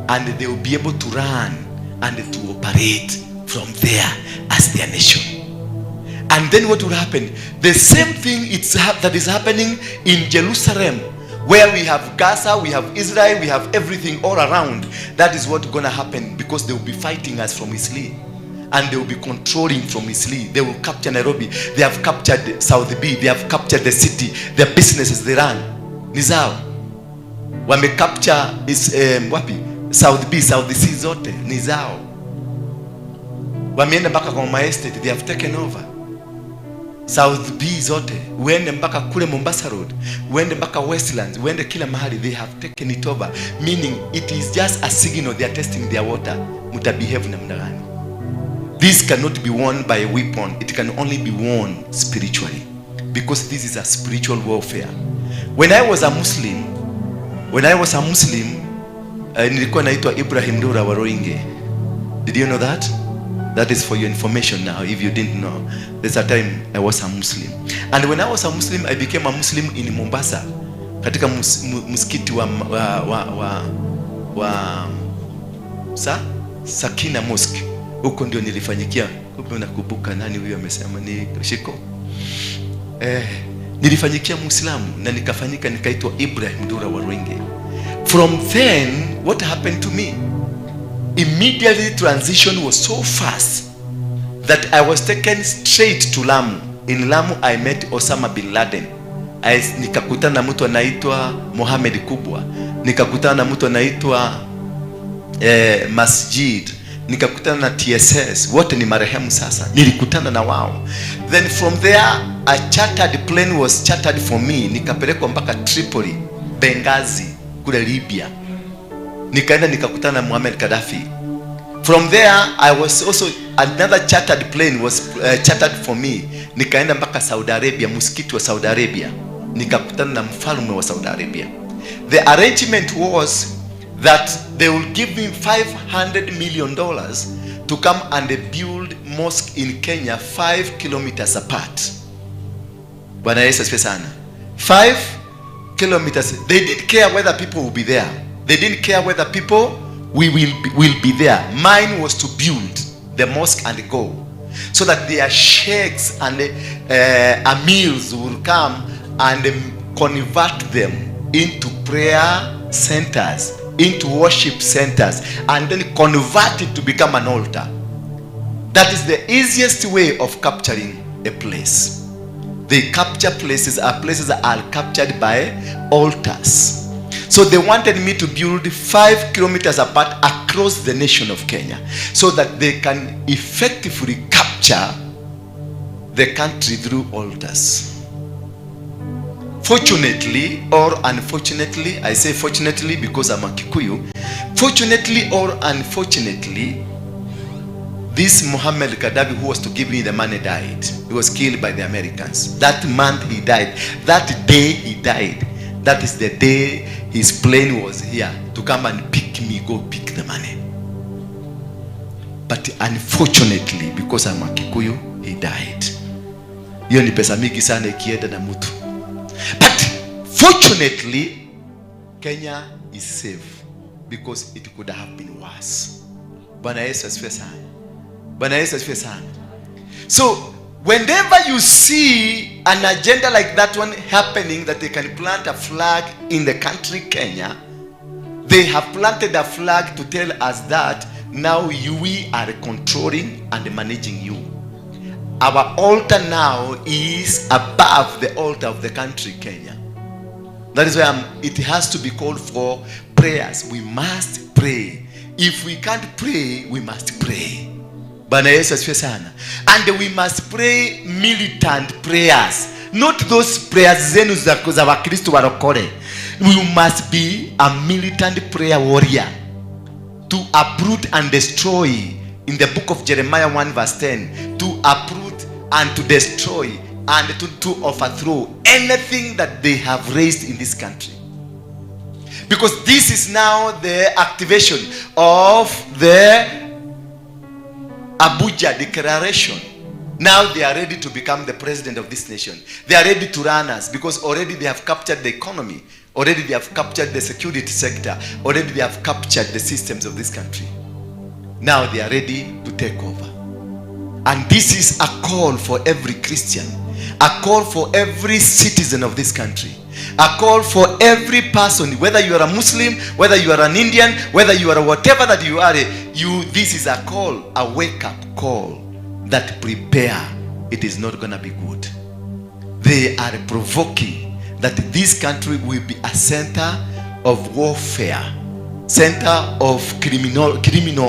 A: and they will be able to run and to operate from there as their nation. And then what will happen? The same thing that is happening in Jerusalem, where we have Gaza, we have Israel, we have everything all around. That is what's going to happen, because they will be fighting us from Isli, and they will be controlling from Isli. They will capture Nairobi. They have captured South B. They have captured the city. Their businesses they run nizao. Wame capture is wapi? South B, South C zote nizao. Wameenda mpaka kwa my estate. They have taken over South B zote. Uende mpaka kule Mombasa Road, uende mpaka Westlands, uende kila mahali. They have taken it over, meaning it is just a signal. They are testing their water. Mutabehave namna gani? This cannot be won by a weapon. It can only be won spiritually, because this is a spiritual warfare. When I was a Muslim, nilikuwa naitwa Ndura Waruinge. Did you know that? That is for your information now, if you didn't know. There's a time I was a Muslim. And when I was a Muslim, I became a Muslim in Mombasa. Katika msikiti Sakina Mosque. Huko ndio nilifanyikia. Kumbe unakumbuka nani huyo amesema ni Shiko? Nilifanyikia Muislamu na nikafanyika, nikaitwa Ndura Waruinge. From then, what happened to me? Immediately transition was so fast that I was taken straight to Lamu. In Lamu I met Osama bin Laden. Nikakutana na mtu anaitwa Mohamed Kubwa. Nikakutana na mtu anaitwa Masjid. nikakutana na TSS, wote ni marehemu sasa, nilikutana na wao. Then from there a chartered plane was chartered for me, nikapelekwa mpaka Tripoli, Benghazi kule Libya, nikaenda nikakutana na Muammar Gaddafi. From there I was also, another chartered plane was chartered for me, nikaenda mpaka Saudi Arabia, msikiti wa Saudi Arabia, nikakutana na mfalme wa Saudi Arabia. The arrangement was that they will give me $500 million to come and build mosque in Kenya 5 kilometers apart. Bwana Yesu asifiwe sana. 5 kilometers. They didn't care whether people will be there. They didn't care whether people will be there. Mine was to build the mosque and go, so that their sheikhs and amirs will come and convert them into prayer centers, into worship centers, and then convert it to become an altar. That is the easiest way of capturing a place. They capture places, places that are captured by altars. So they wanted me to build 5 kilometers apart across the nation of Kenya, so that they can effectively capture the country through altars. Fortunately or unfortunately, I say fortunately because I'm a Kikuyu, fortunately or unfortunately, this Muammar Gaddafi, who was to give me the money, died. He was killed by the Americans. That month he died. That day he died. That is the day his plane was here to come and pick me, go pick the money. But unfortunately, because I'm a Kikuyu, he died. Hiyo ni pesa mingi sana ikienda na mtu. But fortunately, Kenya is safe, because it could have been worse. Bwana Yesu asifiwe sana. Bwana Yesu asifiwe sana. So whenever you see an agenda like that one happening, that they can plant a flag in the country Kenya, they have planted a flag to tell us that now we are controlling and managing you. Our altar now is above the altar of the country Kenya. That is why it has to be called for prayers. We must pray. If we can't pray, we must pray. Bwana Yesu asifiwe sana. And we must pray militant prayers, not those prayers zenu za Wakristo warokore. We must be a militant prayer warrior to uproot and destroy. In the book of Jeremiah 1 verse 10, to uproot and to destroy and to overthrow anything that they have raised in this country. Because this is now the activation of the Abuja Declaration. Now they are ready to become the president of this nation. They are ready to run us, because already they have captured the economy. Already they have captured the security sector. Already they have captured the systems of this country. Now they are ready to take over. And this is a call for every Christian, a call for every citizen of this country, a call for every person, whether you are a Muslim, whether you are an Indian, whether you are whatever that you are, this is a call, a wake-up call, that prepare, it is not going to be good. They are provoking that this country will be a center of warfare, center of criminal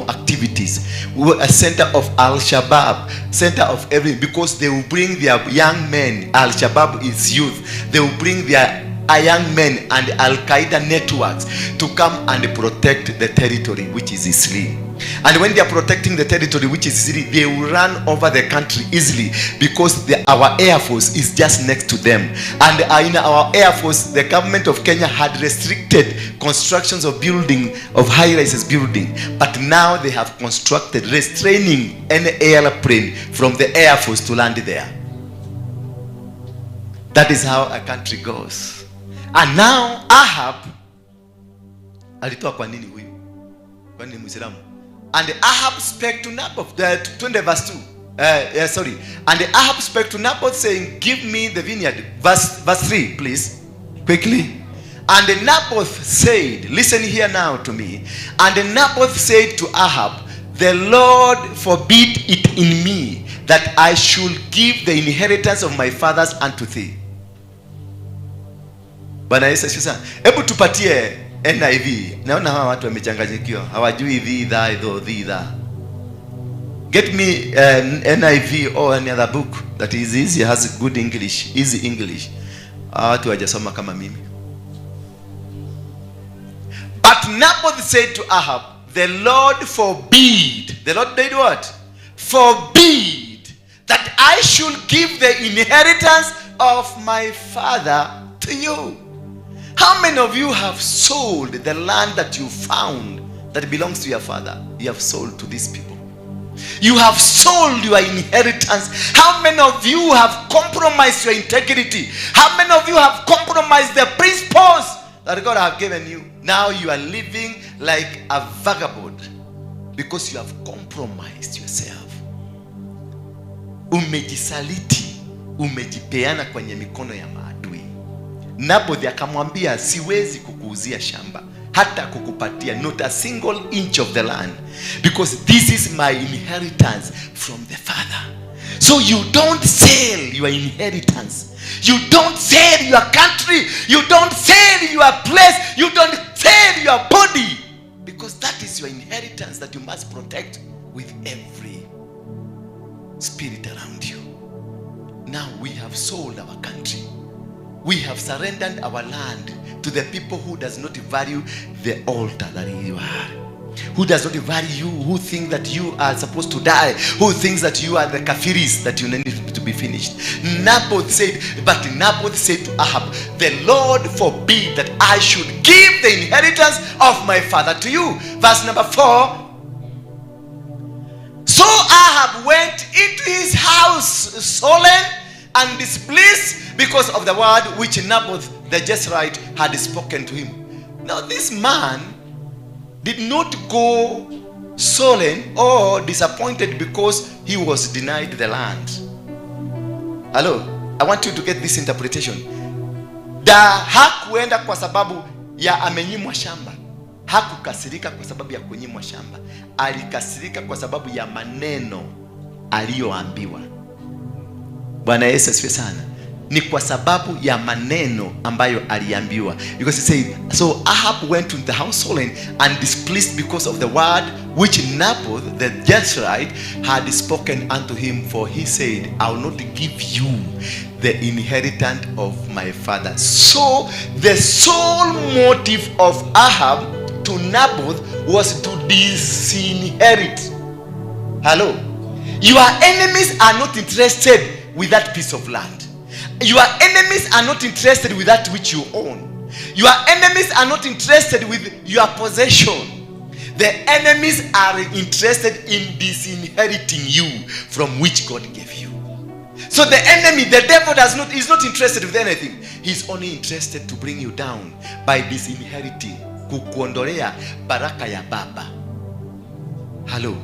A: activities, a center of Al-Shabaab, center of everything, because they will bring their young men. Al-Shabaab is youth. They will bring their young men and Al-Qaeda networks to come and protect the territory, which is Islam. And when they are protecting the territory, which is Islam, they will run over the country easily, because our Air Force is just next to them. And in our Air Force, the government of Kenya had restricted constructions of building, of high-rises building. But now they have constructed, restraining any airplane from the Air Force to land there. That is how a country goes. And now Ahab alitoa kwa nini huyu? Kwa nini Muislamu? And Ahab spake to Naboth, 20 verse 2. And Ahab spake to Naboth, saying, give me the vineyard. Verse 3, please, quickly. And Naboth said, listen here now to me. And Naboth said to Ahab, the Lord forbid it in me, that I should give the inheritance of my fathers unto thee. Bwana Yesu asifiwe. Hebu tupatie NIV. Naona hawa watu wamechanganyikiwa. Hawajui dhidha. Get me an NIV or any other book that is easy, has good English, easy English. Watu hawajasoma kama mimi. But Naboth said to Ahab, the Lord forbid. The Lord did what? Forbid that I should give the inheritance of my father to you. How many of you have sold the land that you found that belongs to your father? You have sold to these people. You have sold your inheritance. How many of you have compromised your integrity? How many of you have compromised the principles that God has given you? Now you are living like a vagabond because you have compromised yourself. Umejisaliti, umejipeana kwenye mikono ya maadui. Naboth akamwambia, siwezi kukuuzia shamba, hata kukupatia not a single inch of the land, because this is my inheritance from the Father. So you don't sell your inheritance. You don't sell your country. You don't sell your place. You don't sell your body, because that is your inheritance that you must protect with every spirit around you. Now we have sold our country. We have surrendered our land to the people who does not value the altar that you are, who does not value you, who think that you are supposed to die, who thinks that you are the kafiris that you need to be finished. Naboth said, but Naboth said to Ahab, the Lord forbid that I should give the inheritance of my father to you. Verse number 4. So Ahab went into his house sullen and displeased because of the word which Naboth the Jezreelite had spoken to him. Now this man did not go sullen or disappointed because he was denied the land. Hello, I want you to get this interpretation. Hakuenda kwa sababu ya amenyimwa shamba. Hakukasirika kwa sababu ya kunyimwa shamba. Alikasirika kwa sababu ya maneno aliyoambiwa. Bwana Yesu asifiwe sana. Ni kwa sababu ya maneno ambayo aliambiwa. Because he said, so Ahab went to the house sullen and displeased because of the word which Naboth the Jezreelite had spoken unto him. For he said, I will not give you the inheritance of my father. So the sole motive of Ahab to Naboth was to disinherit. Hello? Your enemies are not interested with that piece of land. Your enemies are not interested with that which you own. Your enemies are not interested with your possession. The enemies are interested in disinheriting you from which God gave you. So the enemy, the devil is not interested with anything. He's only interested to bring you down by disinheriting, kukuondolea baraka ya baba. Hello.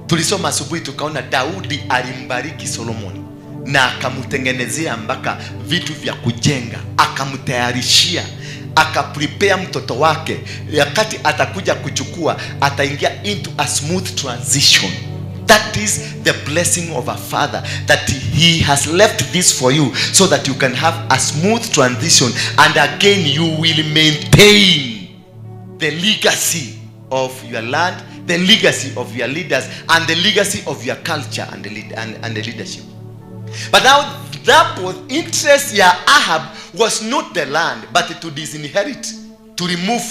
A: Tulisoma asubuhi tukaona Daudi alimbariki Solomoni na akamtengenezea mpaka vitu vya kujenga, akamtayarishia, akaprepare mtoto wake, wakati atakuja kuchukua ataingia into a smooth transition. That is the blessing of a father, that he has left this for you so that you can have a smooth transition, and again you will maintain the legacy of your land, the legacy of your leaders, and the legacy of your culture and the leadership. But now Naboth's interest here, Ahab, was not the land, but to disinherit, to remove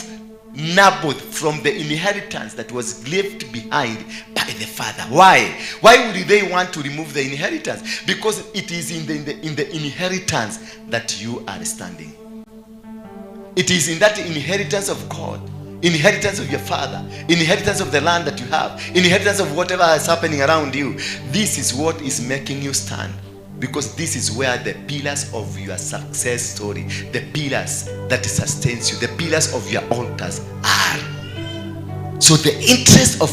A: Naboth from the inheritance that was left behind by the father. Why? Why would they want to remove the inheritance? Because it is in the inheritance that you are standing. It is in that inheritance of God, inheritance of your father, inheritance of the land that you have, inheritance of whatever is happening around you. This is what is making you stand, because this is where the pillars of your success story, the pillars that sustains you, the pillars of your altars are. So the interest of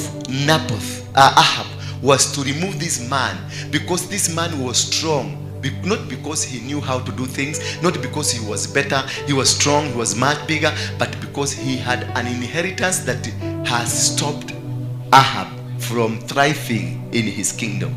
A: Ahab was to remove this man, because this man was strong. Not because he knew how to do things, not because he was better, he was strong, he was much bigger, but because he had an inheritance that has stopped Ahab from thriving in his kingdom.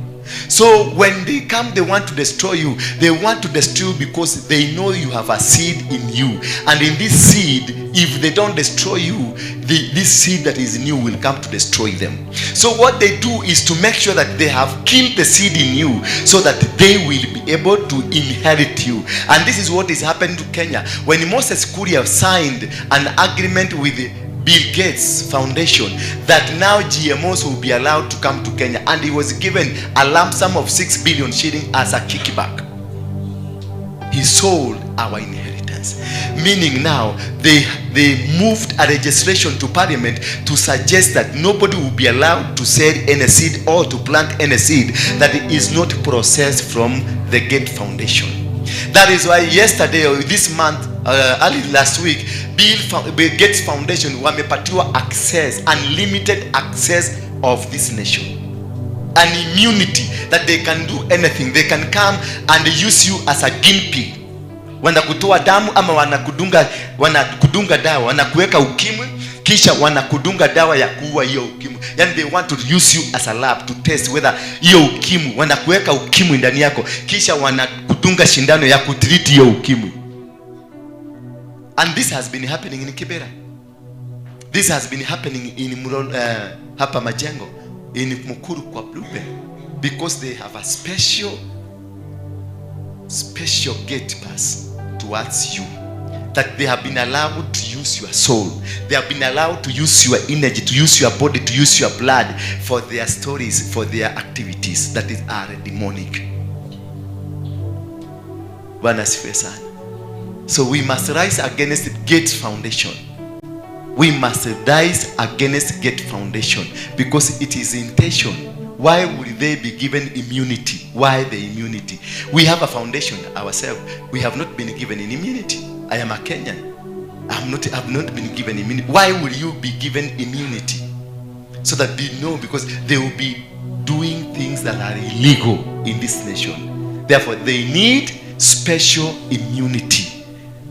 A: So when they come, they want to destroy you. They want to destroy you because they know you have a seed in you. And in this seed, if they don't destroy you, this seed that is in you will come to destroy them. So what they do is to make sure that they have killed the seed in you so that they will be able to inherit you. And this is what is happening to Kenya. When Moses Kuria signed an agreement with Bill Gates Foundation that now GMOs will be allowed to come to Kenya, and he was given a lump sum of 6 billion shillings as a kickback. He sold our inheritance. Meaning now they moved a legislation to parliament to suggest that nobody will be allowed to sell any seed or to plant any seed that is not processed from the Gates Foundation. That is why yesterday or this month, early last week, Bill Gates Foundation wamepatiwa access, unlimited access of this nation, an immunity that they can do anything. They can come and use you as a guinea pig. Wanakutoa damu ama wanakudunga dawa, wanakuweka ukimwi, kisha wanakudunga dawa ya kuua hiyo ukimwi. Yani they want to use you as a lab to test whether hiyo ukimwi, wanakuweka ukimwi ndani yako, kisha wanakudunga shindano ya kutreat hiyo ukimwi. And this has been happening in Kibera. This has been happening in hapa Majengo, in Mukuru kwa Blueberry, because they have a special gate pass towards you, that they have been allowed to use your soul, they have been allowed to use your energy, to use your body, to use your blood for their stories, for their activities that are demonic. Bwana asifiwe sana. So we must rise against Gates Foundation. We must rise against Gates Foundation because it is intention. Why would they be given immunity? Why the immunity? We have a foundation ourselves. We have not been given an immunity. I am a Kenyan. I have not been given immunity. Why will you be given immunity? So that they know, because they will be doing things that are illegal in this nation. Therefore, they need special immunity.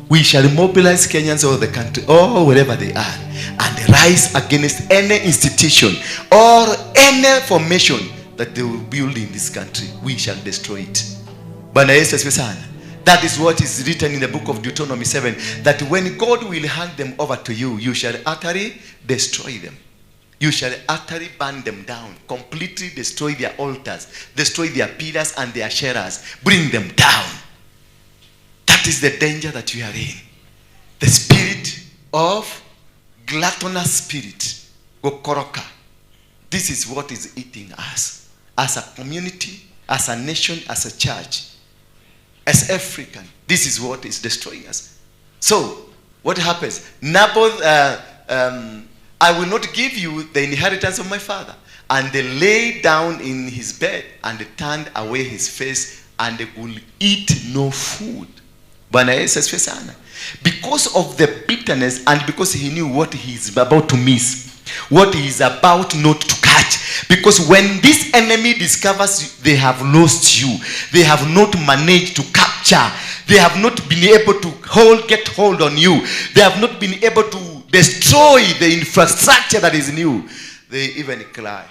A: We shall mobilize Kenyans all the country, or wherever they are, and rise against any institution or any formation that they will build in this country. We shall destroy it. Bwana Yesu asifiwe sana. That is what is written in the book of Deuteronomy 7, that when God will hand them over to you, you shall utterly destroy them. You shall utterly burn them down, completely destroy their altars, destroy their pillars and their sharers, bring them down. That is the danger that we are in. The spirit of gluttonous spirit, gokoroka. This is what is eating us as a community, as a nation, as a church, as African. This is what is destroying us. So what happens? Naboth, I will not give you the inheritance of my father. And they lay down in his bed and turned away his face and they will eat no food. Bwana Yesu asifiwe sana. Because of the bitterness and because he knew what he is about to miss, what he is about not to catch. Because when this enemy discovers they have lost you, they have not managed to capture, they have not been able to get hold on you, they have not been able to destroy the infrastructure that is in you, they even cry.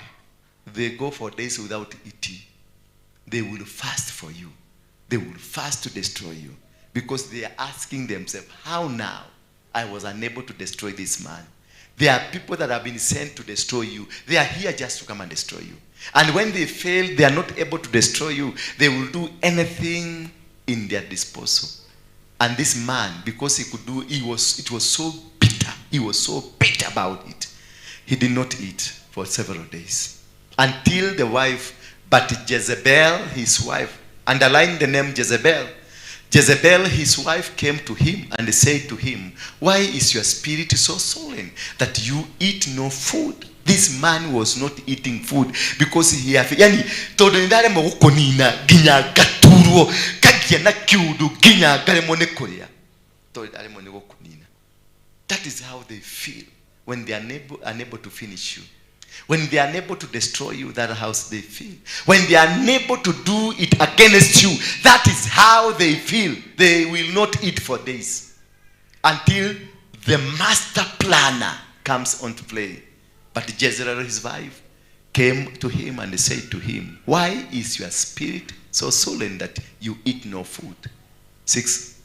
A: They go for days without eating. They will fast for you. They will fast to destroy you. Because they are asking themselves, how now I was unable to destroy this man? There are people that have been sent to destroy you. They are here just to come and destroy you. And when they fail, they are not able to destroy you. They will do anything in their disposal. And this man, because he could do, it was so bitter. He was so bitter about it. He did not eat for several days. Until the wife, but Jezebel, his wife, underline the name Jezebel. Jezebel, his wife, came to him and said to him, why is your spirit so sullen that you eat no food? This man was not eating food because he had, yani, todendare mokonina ginya gaturo kagia na kiudu ginya gare monekoria. Todendare monekonina. That is how they feel when they are unable to finish you. When they are unable to destroy you, that is how they feel. When they are unable to do it against you, that is how they feel. They will not eat for days until the master planner comes onto play. But Jezebel, his wife, came to him and said to him, why is your spirit so sullen that you eat no food? 6.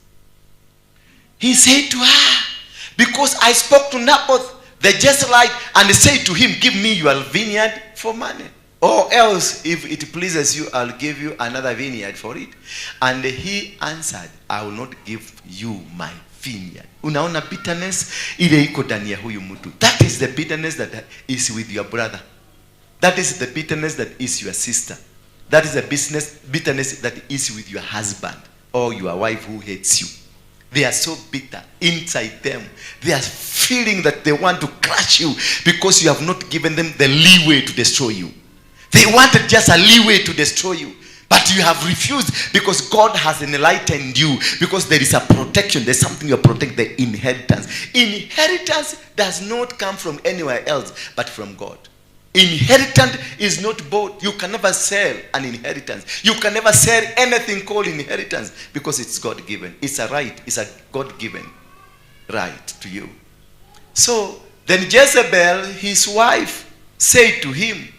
A: He said to her, because I spoke to Naboth the Jezreelite and said to him, give me your vineyard for money, or else if it pleases you, I'll give you another vineyard for it. And he answered, I will not give you my vineyard. Unaona bitterness ile iko ndani ya huyu mtu. That is the bitterness that is with your brother. That is the bitterness that is your sister. That is the bitterness that is with your husband or your wife who hates you. They are so bitter inside them. They are feeling that they want to crush you because you have not given them the leeway to destroy you. They wanted just a leeway to destroy you, but you have refused because God has enlightened you, because there is a protection. There's something you protect, the inheritance. Inheritance does not come from anywhere else but from God. Inheritance is not bought. You can never sell an inheritance. You can never sell anything called inheritance because it's God given. It's a right. It's a God given right to you. So then Jezebel, his wife, said to him,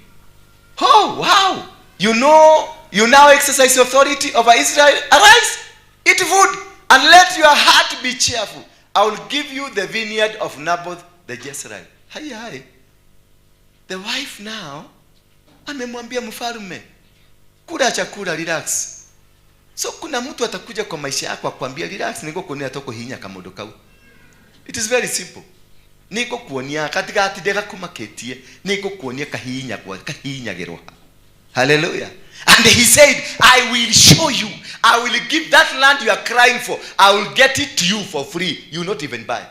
A: oh wow, you now exercise authority over Israel. Arise, eat food, and let your heart be cheerful. I will give you the vineyard of Naboth the Jezreelite. Hi. The wife now amemwambia mfalme, kula chakula, relax. So kuna mtu atakuja kwa maisha yako akwambia relax, niko kuonia toko hinya kamodo kau. It is very simple. Niko kuonia katika atidega kumaketie, niko kuonia kahinya kwa kahinya geroha. Hallelujah. And he said, I will show you. I will give that land you are crying for. I will get it to you for free. You will not even buy.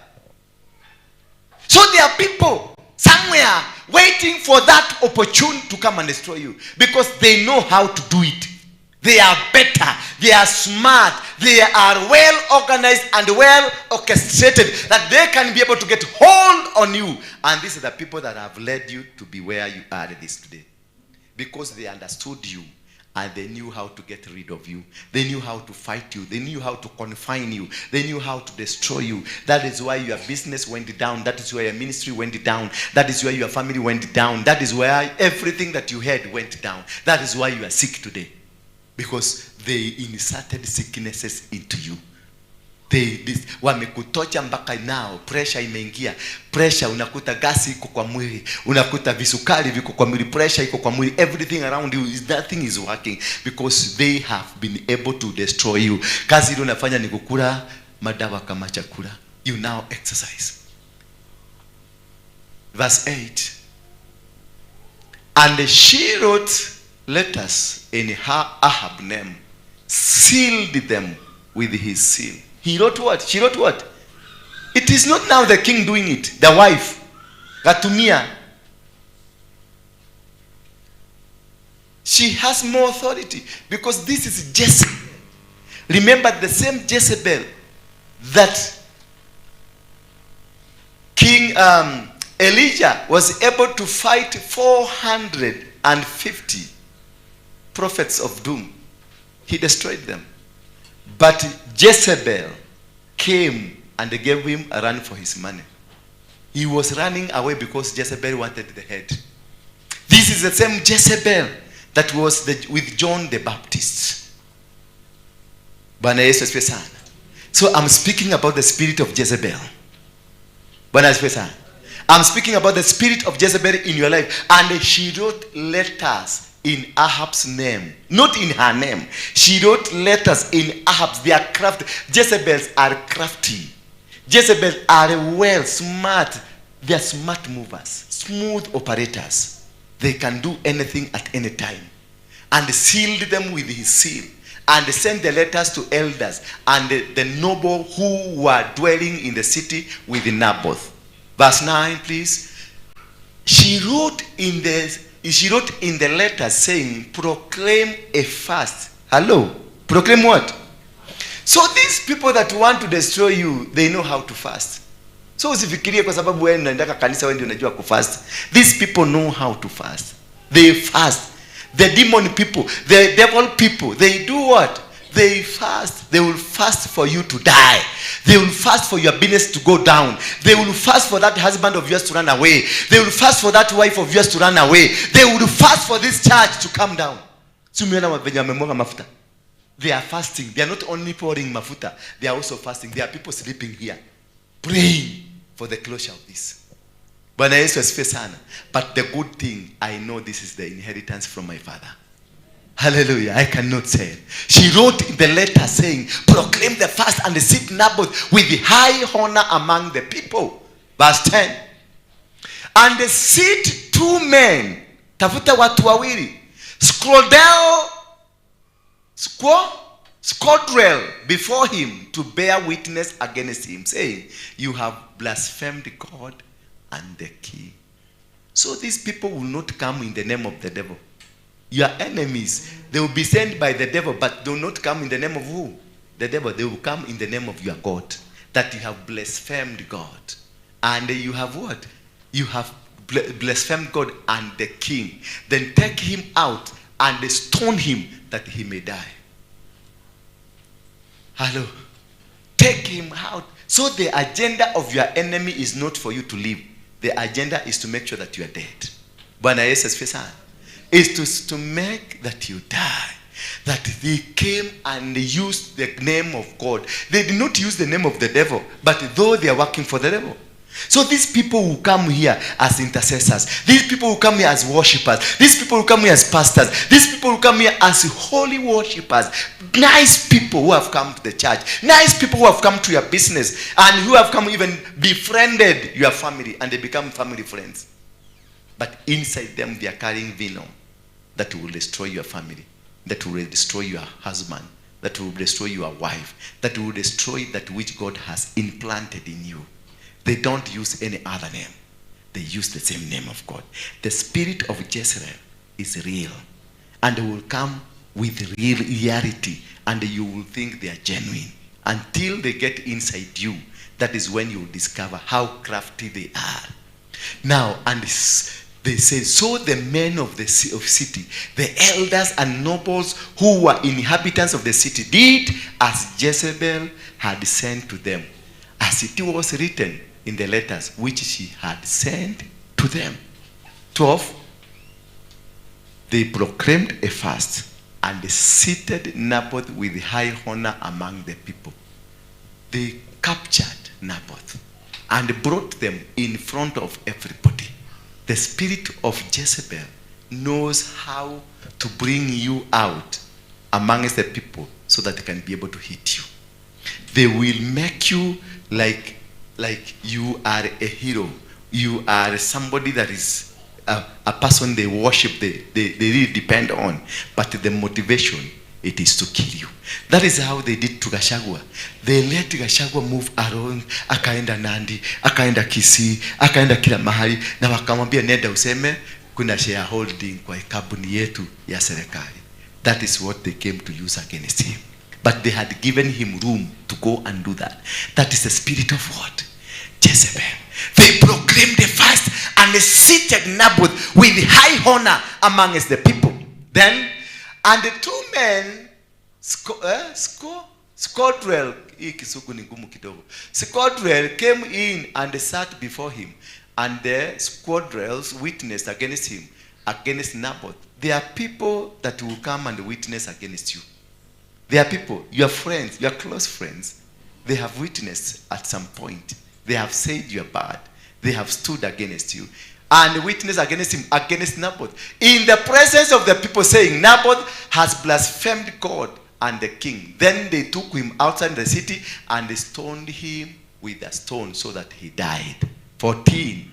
A: So there are people somewhere waiting for that opportunity to come and destroy you because they know how to do it. They are better, they are smart, they are well organized and well orchestrated that they can be able to get hold on you. And these are the people that have led you to be where you are this today, because they understood you and they knew how to get rid of you. They knew how to fight you. They knew how to confine you. They knew how to destroy you. That is why your business went down. That is why your ministry went down. That is why your family went down. That is why everything that you had went down. That is why you are sick today. Because they inserted sicknesses into you. Wamekutocha mpaka now, pressure imeingia. Pressure, unakuta gasi iko kwa mwili, unakuta visukari viko kwa mwili, pressure iko kwa mwili, everything around you, nothing is working because they have been able to destroy you. Kazi ile unafanya ni kukula madawa kama chakula. You now exercise. Verse 8. And she wrote letters in her Ahab name, sealed them with his seal. He wrote what? She wrote what? It is not now the king doing it. The wife, Gatumia. She has more authority because this is Jezebel. Remember the same Jezebel that King Elijah was able to fight 450 prophets of doom. He destroyed them. But Jezebel came and gave him a run for his money. He was running away because Jezebel wanted the head. This is the same Jezebel that was with John the Baptist. So I'm speaking about the spirit of Jezebel. I'm speaking about the spirit of Jezebel in your life. And she wrote letters in Ahab's name, not in her name. She wrote letters in Ahab's. They are crafty. Jezebels are crafty. Jezebels are well smart. They are smart movers, smooth operators. They can do anything at any time. And sealed them with his seal. And sent the letters to elders and the noble who were dwelling in the city with Naboth. Verse 9, please. She wrote in the letter saying, proclaim a fast. Hello? Proclaim what? So these people that want to destroy you, they know how to fast. So usifikirie kwa sababu wewe unaenda kanisa wewe ndio unajua kufast. These people know how to fast. They fast. The demon people, the devil people, they do what? They fast. They will fast for you to die. They will fast for your business to go down. They will fast for that husband of yours to run away. They will fast for that wife of yours to run away. They will fast for this church to come down. They are fasting. They are not only pouring mafuta. They are also fasting. There are people sleeping here, praying for the closure of this. But the good thing, I know this is the inheritance from my father. Hallelujah. I cannot say it. She wrote in the letter saying, proclaim the fast and sit Naboth with the high honor among the people. Verse 10. And sit 2 men, tafuta watu wawili, scoldrel before him to bear witness against him, saying, you have blasphemed God and the king. So these people will not come in the name of the devil. Your enemies, they will be sent by the devil, but they will not come in the name of who? The devil. They will come in the name of your God. That you have blasphemed God. And you have what? You have blasphemed God and the king. Then take him out and stone him that he may die. Hello. Take him out. So the agenda of your enemy is not for you to live. The agenda is to make sure that you are dead. Bwana Yesu asifiwe sana. Is to make that you die. That they came and used the name of God. They did not use the name of the devil, but though they are working for the devil. So these people who come here as intercessors, these people who come here as worshippers, these people who come here as pastors, these people who come here as holy worshippers, nice people who have come to the church, nice people who have come to your business, and who have come even befriended your family, and they become family friends. But inside them they are carrying venom that will destroy your family, that will destroy your husband, that will destroy your wife, that will destroy that which God has implanted in you. They don't use any other name. They use the same name of God. The spirit of Jezebel is real, and they will come with reality, and you will think they are genuine until they get inside you. That is when you will discover how crafty they are. Now, and they say, so the men of the city, the elders and nobles who were inhabitants of the city, did as Jezebel had sent to them, as it was written in the letters which she had sent to them. 12. They proclaimed a fast and seated Naboth with high honor among the people. They captured Naboth and brought them in front of everybody. The spirit of Jezebel knows how to bring you out amongst the people so that they can be able to hit you. They will make you like you are a hero. You are somebody that is a person they worship, they really depend on. But the motivation, it is to kill you. That is how they did to Gachagua. They let Gachagua move around, akaenda Nandi, akaenda Kisii, akaenda kila mahali, na wakamwambia nenda useme kuna shareholding kwa kampuni yetu ya serikali. That is what they came to use against him. But they had given him room to go and do that. That is the spirit of what? Jezebel. They proclaimed the fast and they seated Naboth with high honor amongst the people. Then, and the 2 men, Scoldrel came in and sat before him, and the scoundrels witnessed against him, against Naboth. There are people that will come and witness against you. There are people, your friends, your close friends, they have witnessed at some point. They have said you are bad. They have stood against you and witnessed against him, against Naboth, in the presence of the people, saying, Naboth has blasphemed God and the king. Then they took him outside the city and they stoned him with a stone so that he died. 14.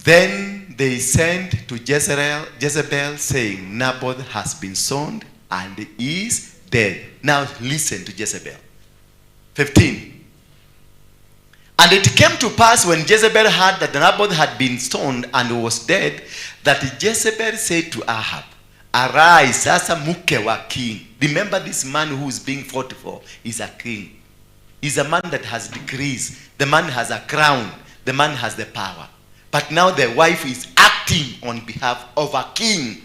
A: Then they sent to Jezebel saying, Naboth has been stoned and is dead. Now listen to Jezebel. 15. And it came to pass when Jezebel heard that Naboth had been stoned and was dead, that Jezebel said to Ahab, arise, sasa muke wa king. Remember, this man who is being fought for is a king. He's a man that has degrees. The man has a crown. The man has the power. But now the wife is acting on behalf of a king.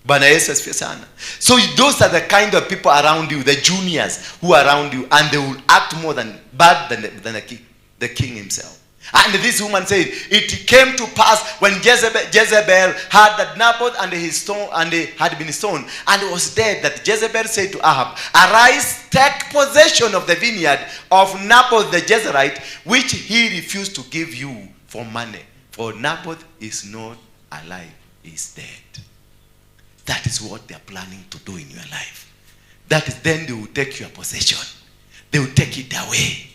A: Bwana Yesu asifiwe sana. So those are the kind of people around you, the juniors who are around you, and they will act more bad than the king himself. And this woman said, it came to pass when Jezebel heard that Naboth and he had been stoned and was dead, that Jezebel said to Ahab, arise, take possession of the vineyard of Naboth the Jezreelite, which he refused to give you for money. For Naboth is not alive, he is dead. That is what they are planning to do in your life. That is, then they will take your possession. They will take it away.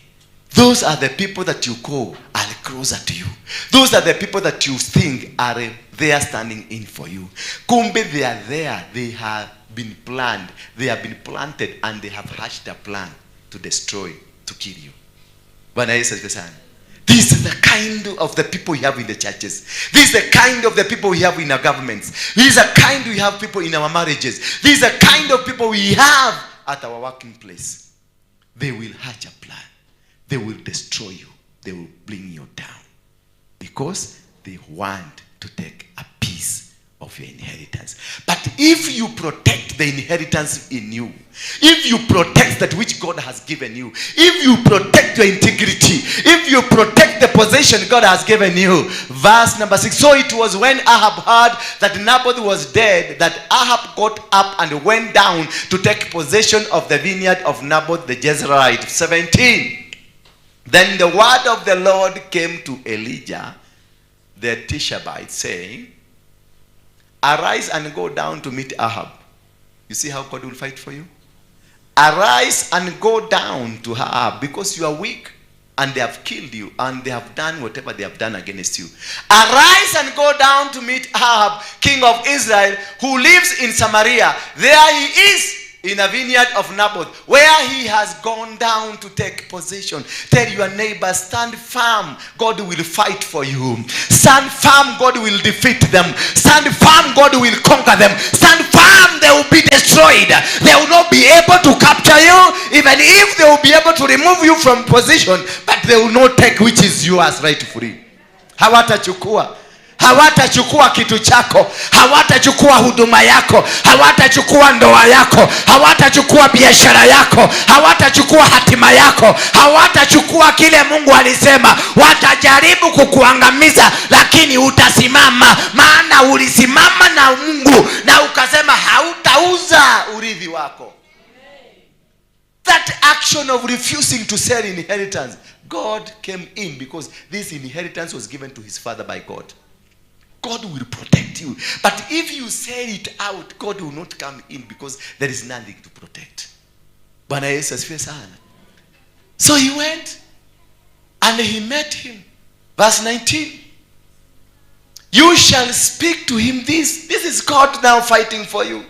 A: Those are the people that you call are closer to you. Those are the people that you think are there standing in for you. Kumbe, they are there. They have been planned. They have been planted, and they have hatched a plan to destroy, to kill you. Bwana Yesu asifiwe sana. This is the kind of the people we have in the churches. This is the kind of the people we have in our governments. This is the kind we have people in our marriages. This is the kind of people we have at our working place. They will hatch a plan. They will destroy you. They will bring you down. Because they want to take a piece of your inheritance. But if you protect the inheritance in you, if you protect that which God has given you, if you protect your integrity, if you protect the possession God has given you. Verse number 6. So it was when Ahab heard that Naboth was dead, that Ahab got up and went down to take possession of the vineyard of Naboth the Jezreelite. 17. Then the word of the Lord came to Elijah the Tishbite, saying, arise and go down to meet Ahab. You see how God will fight for you? Arise and go down to Ahab, because you are weak and they have killed you and they have done whatever they have done against you. Arise and go down to meet Ahab, king of Israel, who lives in Samaria. There he is, in a vineyard of Naboth, where he has gone down to take possession. Tell your neighbor, stand firm, God will fight for you. Stand firm, God will defeat them. Stand firm, God will conquer them. Stand firm, they will be destroyed. They will not be able to capture you, even if they will be able to remove you from position, but they will not take which is yours rightfully. Hawatachukua. Hawatachukua kitu chako, hawatachukua huduma yako, hawatachukua ndoa yako, hawatachukua biashara yako, hawatachukua hatima yako, hawatachukua kile Mungu alisema. Watajaribu kukuangamiza, lakini utasimama, maana ulisimama na Mungu na ukasema hautauza urithi wako. That action of refusing to sell inheritance, God came in because this inheritance was given to his father by God. God will protect you. But if you say it out, God will not come in because there is nothing to protect. Bwana Yesu asifiwe sana. So he went and he met him. Verse 19. You shall speak to him this. This is God now fighting for you.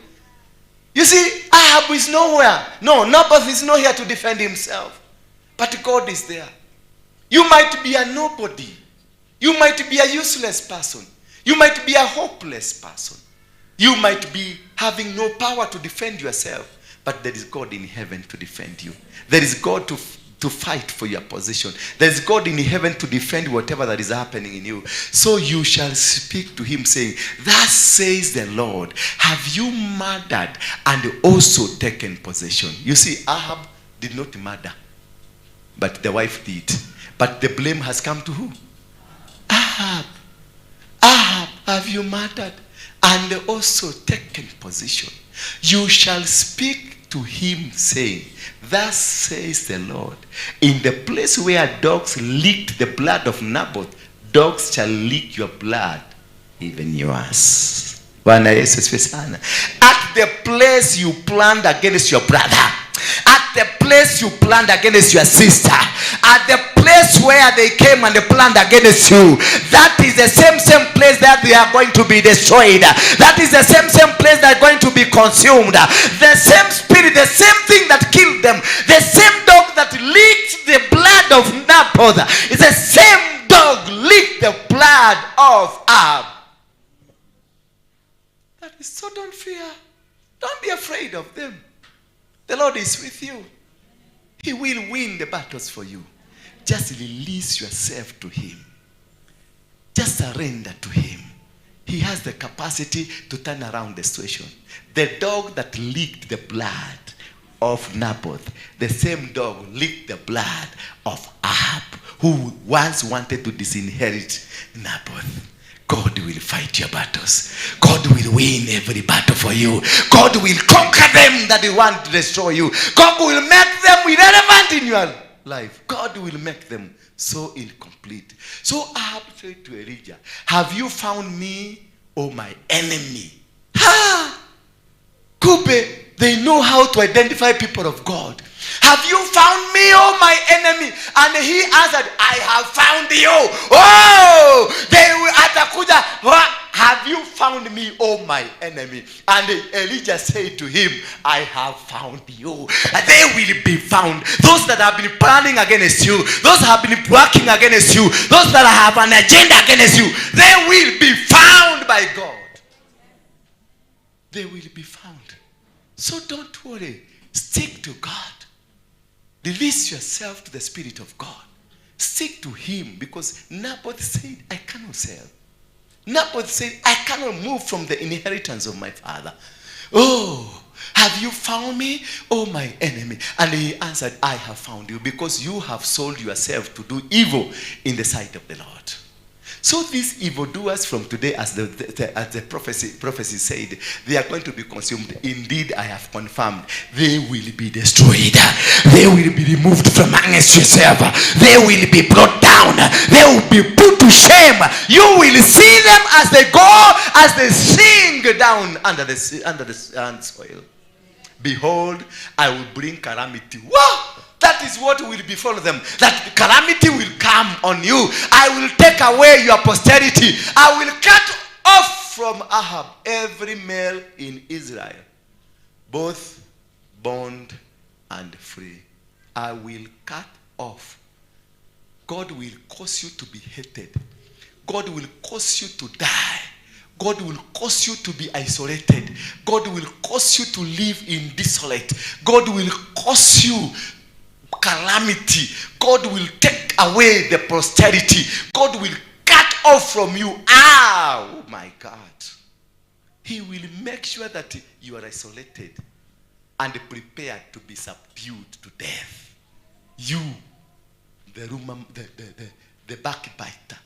A: You see, Ahab is nowhere. No, Naboth is not here to defend himself. But God is there. You might be a nobody. You might be a useless person. You might be a hopeless person. You might be having no power to defend yourself. But there is God in heaven to defend you. There is God to fight for your position. There is God in heaven to defend whatever that is happening in you. So you shall speak to him, saying, thus says the Lord, have you murdered and also taken possession? You see, Ahab did not murder, but the wife did. But the blame has come to who? Ahab. Ahab, have you murdered and also taken possession? You shall speak to him, saying, thus says the Lord, in the place where dogs licked the blood of Naboth, dogs shall lick your blood, even yours. Bwana Yesu asifiwe sana. At the place you planned against your brother, at the place you planned against your sister, at the place where they came and they planned against you, that is the same place that they are going to be destroyed. That is the same place that are going to be consumed. The same spirit, the same thing that killed them, the same dog that licked the blood of Naboth, is the same dog licked the blood of Ahab. That is, so don't fear. Don't be afraid of them. The Lord is with you. He will win the battles for you. Just release yourself to him. Just surrender to him. He he has the capacity to turn around the situation. The dog that licked the blood of Naboth, the same dog licked the blood of Ahab, who once wanted to disinherit Naboth. God will fight your battles. God will win every battle for you. God will conquer them that want to destroy you. God will make them irrelevant in your life. God will make them so incomplete. So Ahab said to Elijah, have you found me, O my enemy? Ha! Kupe, they know how to identify people of God. Have you found me, oh my enemy? And he answered, I have found you. Oh, they will atakuja. Have you found me, oh my enemy? And Elijah said to him, I have found you. They will be found. Those that have been planning against you, those that have been working against you, those that have an agenda against you, they will be found by God. They will be found. So don't worry. Stick to God. Release yourself to the Spirit of God. Stick to him, because Naboth said, I cannot sell. Naboth said, I cannot move from the inheritance of my father. Oh, have you found me, oh my enemy? And he answered, I have found you, because you have sold yourself to do evil in the sight of the Lord. So these evildoers from today, as the prophecy said, they are going to be consumed. Indeed, I have confirmed, they will be destroyed. They will be removed from amongst yourself. They will be brought down. They will be put to shame. You will see them as they go, as they sink down under the soil. Behold, I will bring calamity. Wow! That is what will befall them. That calamity will come on you. I will take away your posterity. I will cut off from Ahab every male in Israel, both bond and free. I will cut off. God will cause you to be hated. God will cause you to die. God will cause you to be isolated. God will cause you to live in desolate. God will cause you calamity. God will take away the posterity. God will cut off from you. Oh my God. He will make sure that you are isolated and prepared to be subdued to death. You, the backbiter.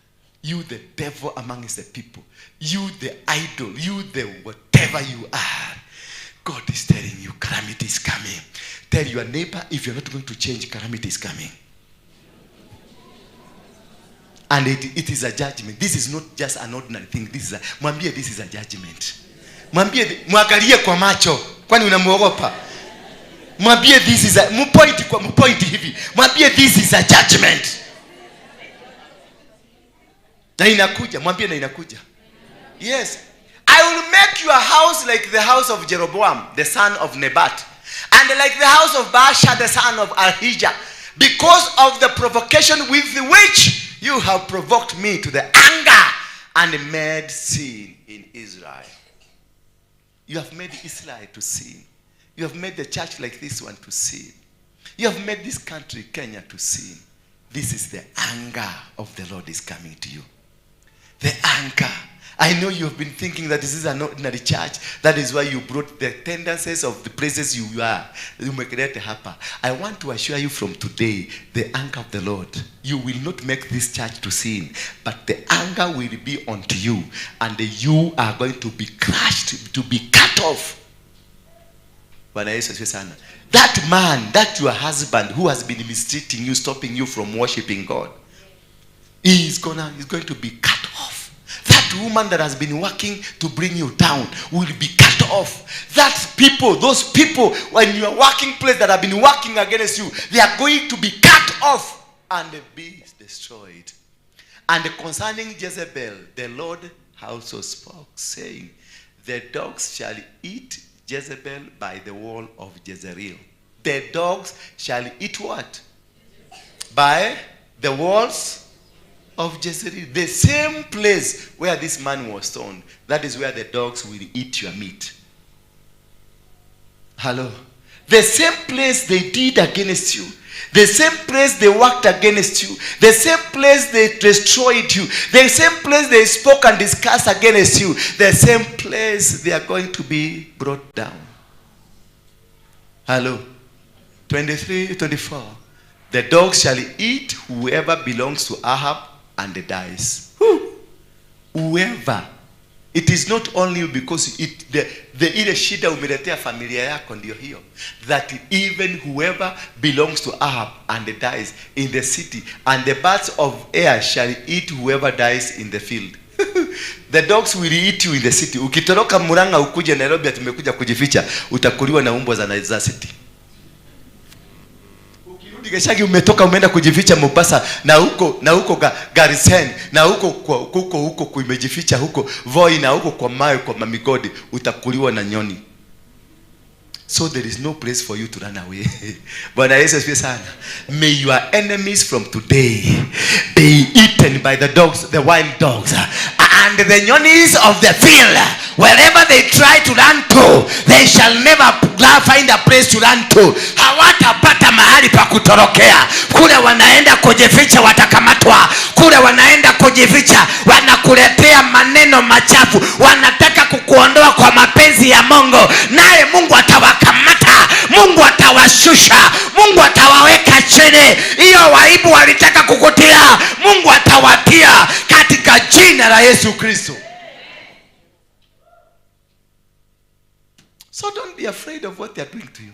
A: You, the devil amongst the people. You, the idol. You, the whatever you are. God is telling you, calamity is coming. Tell your neighbor, if you're not going to change, calamity is coming. And it is a judgment. This is not just an ordinary thing. This is a judgment. Mwangalie kwa macho. Kwani unamuogopa? Mwambie this is a mpoint hivi. Mwambie this is a judgment. Na inakuja. Mwambie na inakuja. Yes. I will make your house like the house of Jeroboam, the son of Nebat, and like the house of Baasha, the son of Ahijah, because of the provocation with which you have provoked me to the anger and made sin in Israel. You have made Israel to sin. You have made the church like this one to sin. You have made this country, Kenya, to sin. This is the anger of the Lord is coming to you. The anger. I know you have been thinking that this is an ordinary church. That is why you brought the tendencies of the places you are. I want to assure you from today, the anger of the Lord, you will not make this church to sin, but the anger will be unto you, and you are going to be crushed, to be cut off. That man, that your husband who has been mistreating you, stopping you from worshiping God, he's going to be cut off. That woman that has been working to bring you down will be cut off. Those people in your working place that have been working against you, they are going to be cut off and be destroyed. And concerning Jezebel, the Lord also spoke, saying, the dogs shall eat Jezebel by the wall of Jezreel. The dogs shall eat what? By the walls of Jezreel. The same place where this man was stoned. That is where the dogs will eat your meat. Hello. The same place they did against you, the same place they worked against you, the same place they destroyed you, the same place they spoke and discussed against you, the same place they are going to be brought down. Hello. 23, 24. The dogs shall eat whoever belongs to Ahab and dies. Whoever. It is not only you, because the ile shida umeletea familia yako ndio hiyo, that even whoever belongs to Ahab and dies in the city, and the birds of air shall eat whoever dies in the field. The dogs will eat you in the city. Ukitoroka Murang'a ukuje Nairobi atumekuja kujificha, utakuliwa na umbwa za city. Ukirudi Geshagi umetoka umeenda kujificha Mombasa, na huko Garisen, na huko kumejificha huko Voi, na huko kwa mawe kwa mamigodi, utakuliwa na nyoni. So there is no place for you to run away. Bwana Yesu asifiwe sana. May your enemies from today be eaten by the dogs, the wild dogs, and the nyonis of the field. Wherever they try to run to, they shall never find a place to run to. Hawatapata mahali pa kutorokea. Kule wanaenda kujificha watakamatwa. Kule wanaenda kujificha wanakuletea maneno machafu. Wanataka kukuondoa kwa mapenzi ya Mungu. Naye Mungu atawakamata. Mungu atawashusha. Mungu atawaweka chini. Hiyo waibu walitaka kukutia, Mungu atawatia katika jina la Yesu Kristo. So don't be afraid of what they are doing to you.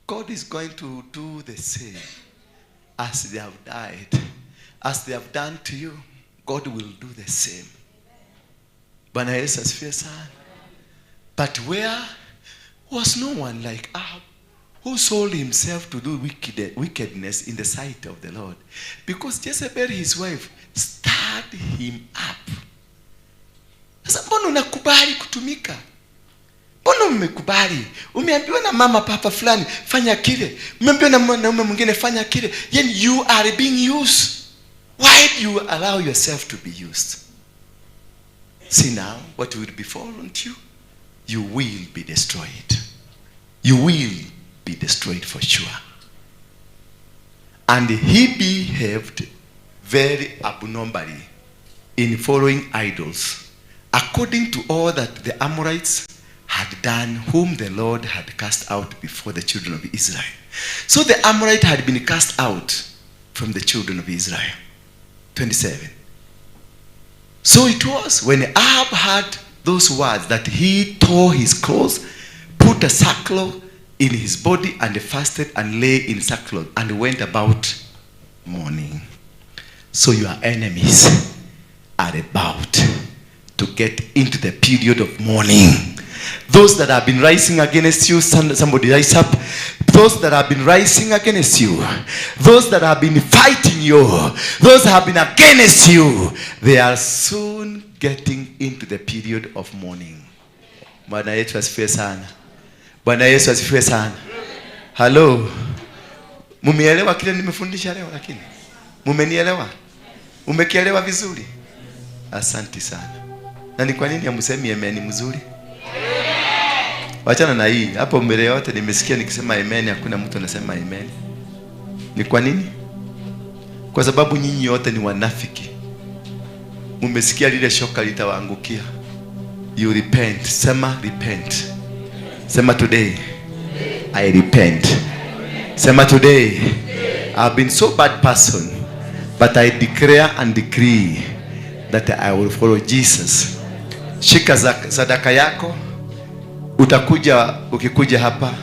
A: God is going to do the same as they have died. As they have done to you, God will do the same. Bwana Yesu asifiwe sana. But where was no one like Ahab, who sold himself to do wickedness in the sight of the Lord? Because Jezebel, his wife, stirred him up. Sasa mbona unakubali kutumika? Mbona umekubali? Umeambiwa na mama papa fulani fanya kile, umeambiwa na mwanaume mwingine fanya kile, yet you are being used. Why do you allow yourself to be used? See now what will befall unto you. You will be destroyed. You will be destroyed for sure. And he behaved very abnormally in following idols, according to all that the Amorites had done, whom the Lord had cast out before the children of Israel. So the Amorite had been cast out from the children of Israel. 27. So it was when Ahab heard those words that he tore his clothes, put a sackcloth in his body, and fasted and lay in sackcloth and went about mourning. So your enemies are about to get into the period of mourning. Those that have been rising against you, somebody rise up. Those that have been rising against you, those that have been fighting you, those that have been against you, they are soon getting into the period of mourning. Bwana Yesu asifiwe sana. Bwana Yesu asifiwe sana. Hello. Mumeelewa kile nimefundisha leo lakini? Mumenielewa? Umekielewa vizuri? Asante sana. Na ni kwa nini hamsemi amen mzuri? Wachana na hii. Hapo mbele yote nimesikia nikisema amen, hakuna mtu anasema amen. Ni kwa nini? Kwa sababu nyinyi wote ni wanafiki. Mmesikia lile shoka litawaangukia. You repent. Sema repent. Sema today I repent. Sema today I've been so bad person, but I declare and decree that I will follow Jesus. Shika sadaka yako. Utakuja, ukikuja hapa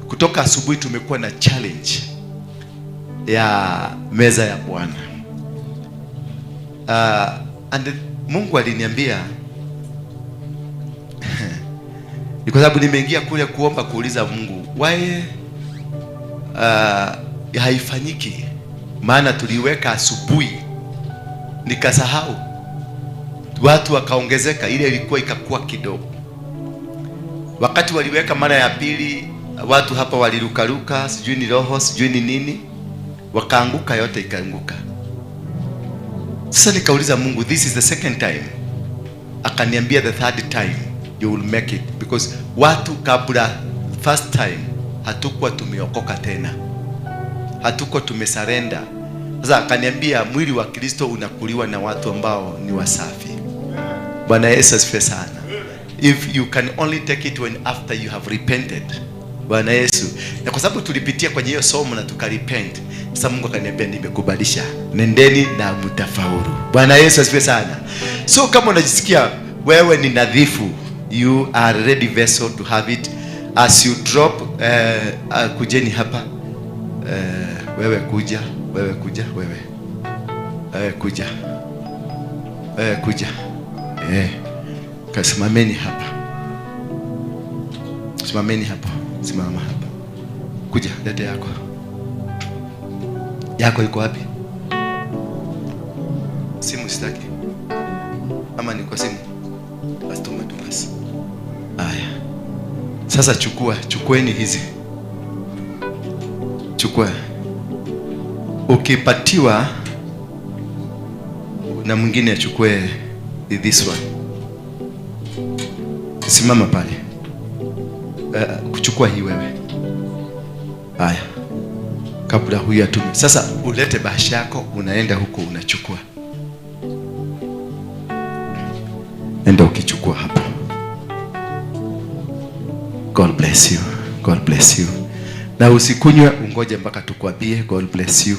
A: kutoka asubuhi tumekuwa na challenge ya meza ya Bwana. And Mungu aliniambia ni kwa sababu nimeingia kule kuomba kuuliza Mungu why haifanyiki, maana tuliweka asubuhi nikasahau, watu wakaongezeka, ile ilikuwa ikakuwa kidogo. Wakati waliweka mara ya pili, watu hapa walirukaruka, sijui ni roho, sijui ni nini, wakaanguka, yote ikaanguka. Sasa nikauliza Mungu, this is the second time. Akaniambia the third time you will make it, because watu kabla first time hatukuwa tumeokoka tena, hatuko tumesarenda. Sasa akaniambia mwili wa Kristo unakuliwa na watu ambao ni wasafi. Bwana Yesu asifiwe sana. If you can only take it when after you have repented. Bwana Yesu. Na kwa sababu tulipitia kwenye hiyo somo na tukarepent, sasa Mungu akaniambia nimekubalisha, nendeni na mtafaulu. Bwana Yesu asifiwe sana. So kama unajisikia wewe ni nadhifu, you are ready vessel to have it. As you drop kujeni hapa, wewe kuja, wewe kuja, wewe kuja, kasimameni hapa, simameni hapa, simama hapa, kuja, lete yako iko wapi? Simu sitaki, ama ni kwa simu? Basi tuma tu basi. Haya, sasa chukueni hizi, chukua. Ukipatiwa na mwingine achukue this one. Simama pale, kuchukua hii wewe. Haya, kabla huyu atume. Sasa ulete bahasha yako, unaenda huko unachukua. Enda ukichukua hapo. God bless you. God bless you. Na usikunywe, ungoje mpaka tukwambie. God bless you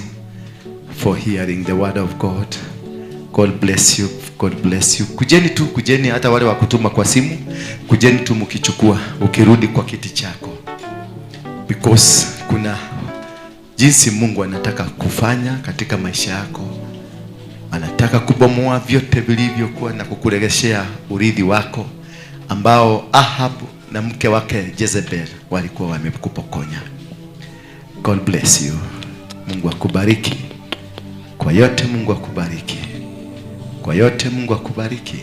A: for hearing the word of God. God bless you. God bless you. Kujeni tu, kujeni, hata wale wa kutuma kwa simu, kujeni tu mkichukua, ukirudi kwa kiti chako. Because kuna jinsi Mungu anataka kufanya katika maisha yako. Anataka kubomoa vyote vilivyokuwa na kukuregeshea urithi wako ambao Ahab na mke wake Jezebel walikuwa wamekupokonya. God bless you. Mungu akubariki. Kwa yote Mungu akubariki. Kwa yote Mungu akubariki.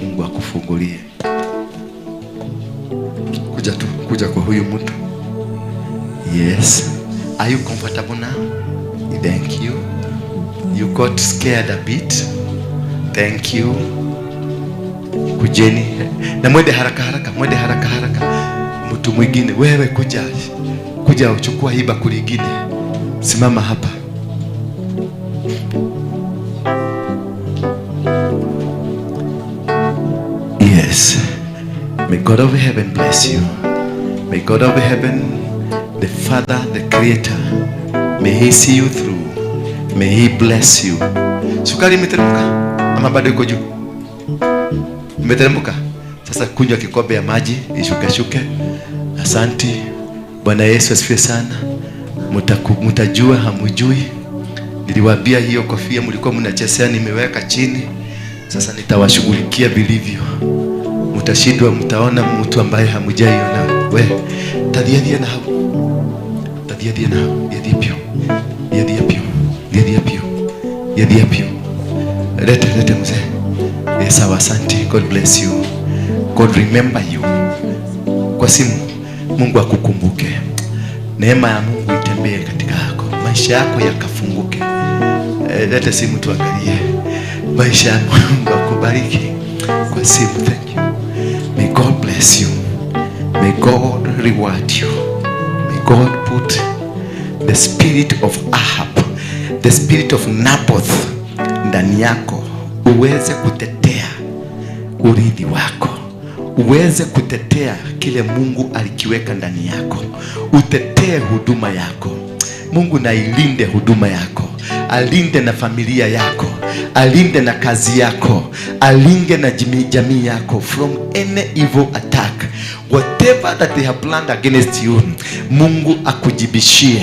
A: Mungu akufungulie. Kuja tu, kuja kwa huyu mtu. Yes. Are you comfortable now? Thank you. You got scared a bit. Thank you. Kujeni. Na mwende haraka haraka, mwende haraka haraka. Mtu mwingine, wewe kuja. Kuja uchukua hii bakuli nyingine. Simama hapa. Yes. May God of heaven bless you. May God of heaven, the Father, the Creator, may He see you through. May He bless you. Sukari imeteremka ama bado iko juu? Imeteremka. Sasa kunywa kikombe ya maji ishuke. Asante. Bwana Yesu asifiwe sana. Mtajua hamujui. Niliwaambia hiyo kofia mlikuwa mnachezea nimeweka chini. Sasa nitawashughulikia vilivyo. Mtashindwa, mtaona mtu ambaye hamujaiona. We, tadhiadhia na hapo. Tadhiadhia na hapo. Yadhiapio. Lete mzee. Sawa, asante. God bless you. God remember you. Kwa simu, Mungu akukumbuke. Neema ya Mungu itembee katika yako. Maisha yako yakafunguke. Lete simu tuangalie. Maisha ya Mungu akubariki. Kwa simu, thank you. May God bless you. May God reward you. May God put the spirit of Ahab, the spirit of Naboth ndani yako, uweze kutetea urithi wako, uweze kutetea kile Mungu alikiweka ndani yako, utetee huduma yako. Mungu na ilinde huduma yako, alinde na familia yako, alinde na kazi yako, alinde na jamii yako from any evil attack. Whatever that they have planned against you, Mungu akujibishie,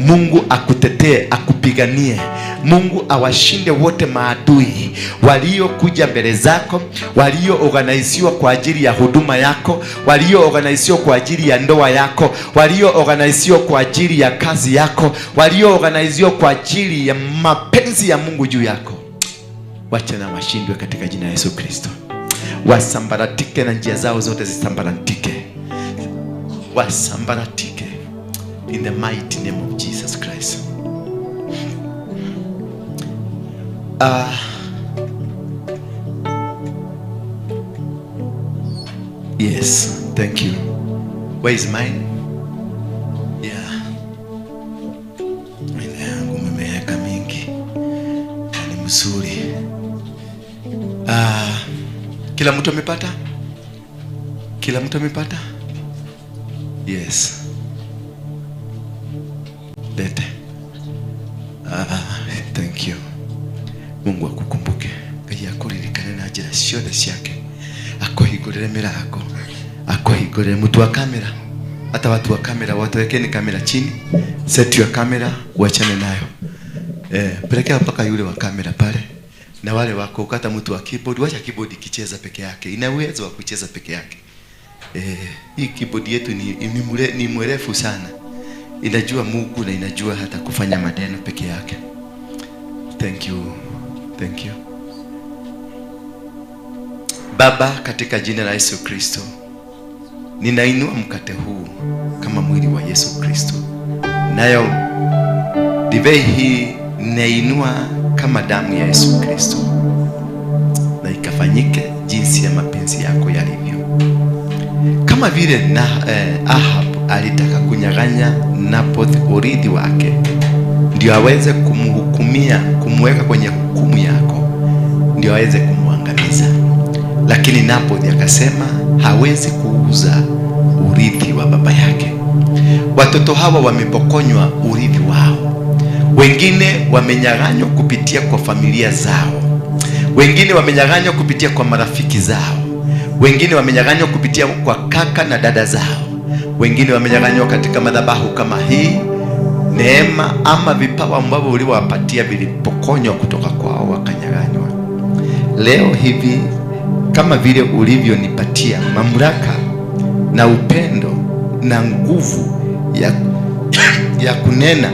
A: Mungu akutetee, akupiganie. Mungu awashinde wote maadui waliokuja mbele zako, walioorganiziwa kwa ajili ya huduma yako, walioorganiziwa kwa ajili ya ndoa yako, walioorganiziwa kwa ajili ya kazi yako, walioorganiziwa kwa ajili ya mapenzi ya Mungu juu yako. Wacha na washindwe katika jina la Yesu Kristo. Wasambaratike na njia zao zote zisambaratike. Wasambaratike in the mighty name of Jesus Christ. Yes, thank you. Where is mine? Yeah. Mimi yangu mmeweka mingi. Ni mzuri. Kila mtu amepata? Kila mtu amepata? Yes. Lete. Thank you. Mungu akukumbuke. Ngai akuririkane na njira ciothe ciake. Akuhingurire mirago. Akuhingurire mtu wa kamera. Hata watu wa kamera wote wekeni kamera chini. Set your camera, uachane nayo. Pelekea mpaka yule wa kamera pale. Na wale wako ukata mtu wa keyboard, wacha keyboard ikicheza peke yake. Ina uwezo wa kucheza peke yake. Hii keyboard yetu ni mrefu sana. Inajua Mungu na inajua hata kufanya maneno peke yake. Thank you. Thank you. Baba, katika jina la Yesu Kristo, ninainua mkate huu kama mwili wa Yesu Kristo. Nayo divai hii ninainua kama damu ya Yesu Kristo. Na ikafanyike jinsi ya mapenzi yako yalivyo. Kama vile Ahab alitaka kunyaganya Naboth urithi wake, ndio aweze kumhukumia, kumweka kwenye hukumu yako, ndio aweze kumwangamiza. Lakini Naboth akasema hawezi kuuza urithi wa baba yake. Watoto hawa wamepokonywa urithi wao. Wengine wamenyaganywa kupitia kwa familia zao. Wengine wamenyaganywa kupitia kwa marafiki zao. Wengine wamenyaganywa kupitia kwa kaka na dada zao. Wengine wamenyaganywa katika madhabahu kama hii. Neema ama vipawa ambavyo uliwapatia vilipokonywa kutoka kwao, wakanyaganywa. Leo hivi kama vile ulivyonipatia mamlaka na upendo na nguvu ya kunena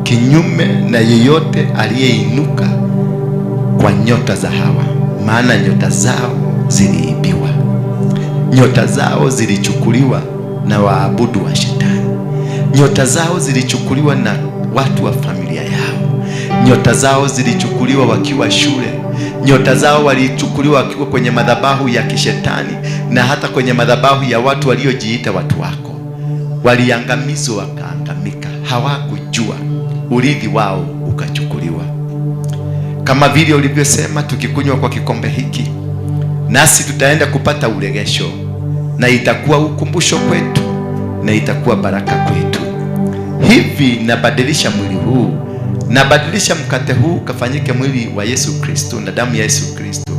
A: kinyume na yeyote aliyeinuka kwa nyota za hawa, maana nyota zao ziliibiwa. Nyota zao zilichukuliwa na waabudu wa shetani. Nyota zao zilichukuliwa na watu wa familia yao. Nyota zao zilichukuliwa wakiwa shule. Nyota zao walichukuliwa wakiwa kwenye madhabahu ya kishetani na hata kwenye madhabahu ya watu waliojiita watu wako. Waliangamizwa, wakaangamika. Hawakujua, urithi wao ukachukuliwa. Kama vile ulivyosema, tukikunywa kwa kikombe hiki nasi tutaenda kupata uregesho, na itakuwa ukumbusho kwetu na itakuwa baraka kwetu. Hivi nabadilisha mwili huu, nabadilisha mkate huu kafanyike mwili wa Yesu Kristo na damu ya Yesu Kristo.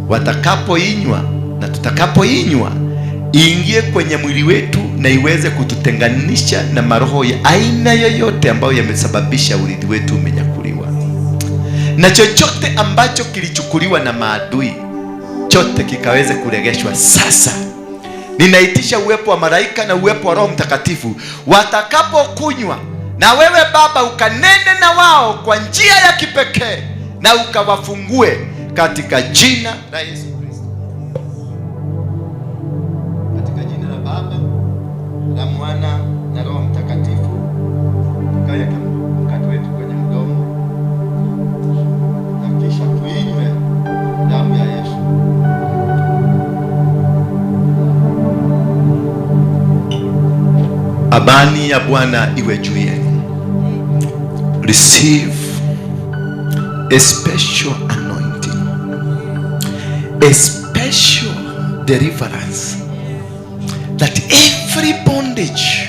A: Watakapoinywa na tutakapoinywa, iingie kwenye mwili wetu na iweze kututenganisha na maroho ya aina yoyote ambayo yamesababisha urithi wetu umenyakuliwa. Na chochote ambacho kilichukuliwa na maadui, chote kikaweze kuregeshwa sasa. Ninaitisha uwepo wa malaika na uwepo wa Roho Mtakatifu watakapokunywa, na wewe Baba ukanene na wao kwa njia ya kipekee na ukawafungue katika jina la Yesu Kristo. Katika jina la Baba, la Mwana na Roho Mtakatifu. Kaweka mkate wetu kwenye mdomo na kisha tuinywe damu ya Yesu. Amani ya Bwana iwe juu yenu. Receive a special anointing, a special deliverance, that every bondage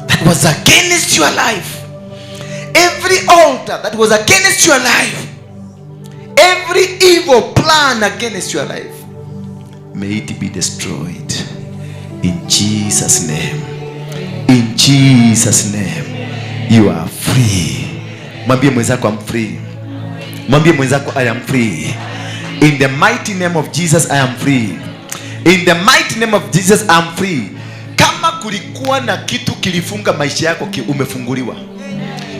A: that was against your life, every altar that was against your life, every evil plan against your life, may it be destroyed in Jesus' name. In Jesus' name, you are free. Mwambie mwenzako I'm free. Mwambie mwenzako I am free. In the mighty name of Jesus I am free. In the mighty name of Jesus I am free. Kama kulikuwa na kitu kilifunga maisha yako, umefunguliwa.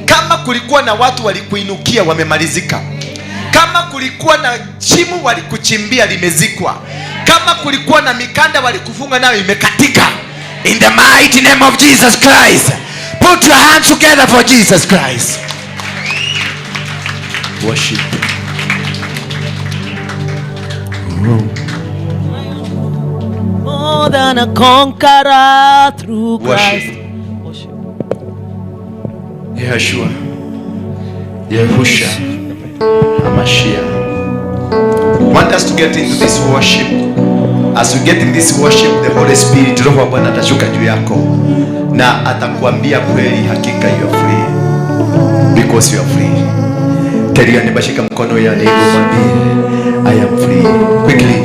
A: Kama kulikuwa na watu walikuinukia, wamemalizika. Kama kulikuwa na shimo walikuchimbia, limezikwa. Kama kulikuwa na mikanda walikufunga nayo, imekatika. In the mighty name of Jesus Christ. Put your hands together for Jesus Christ. Worship.
F: More than a conqueror through Christ.
A: Worship. Yeshua, Yehusha, Hamashiach. Want us to get into this worship. As we get in this worship, the Holy Spirit, Roho wa Bwana atashuka juu yako na atakuambia kweli, hakika you are free, because you are free. Tell your neighbor, shika mkono ya neighbor, mwambie I am free. Quickly.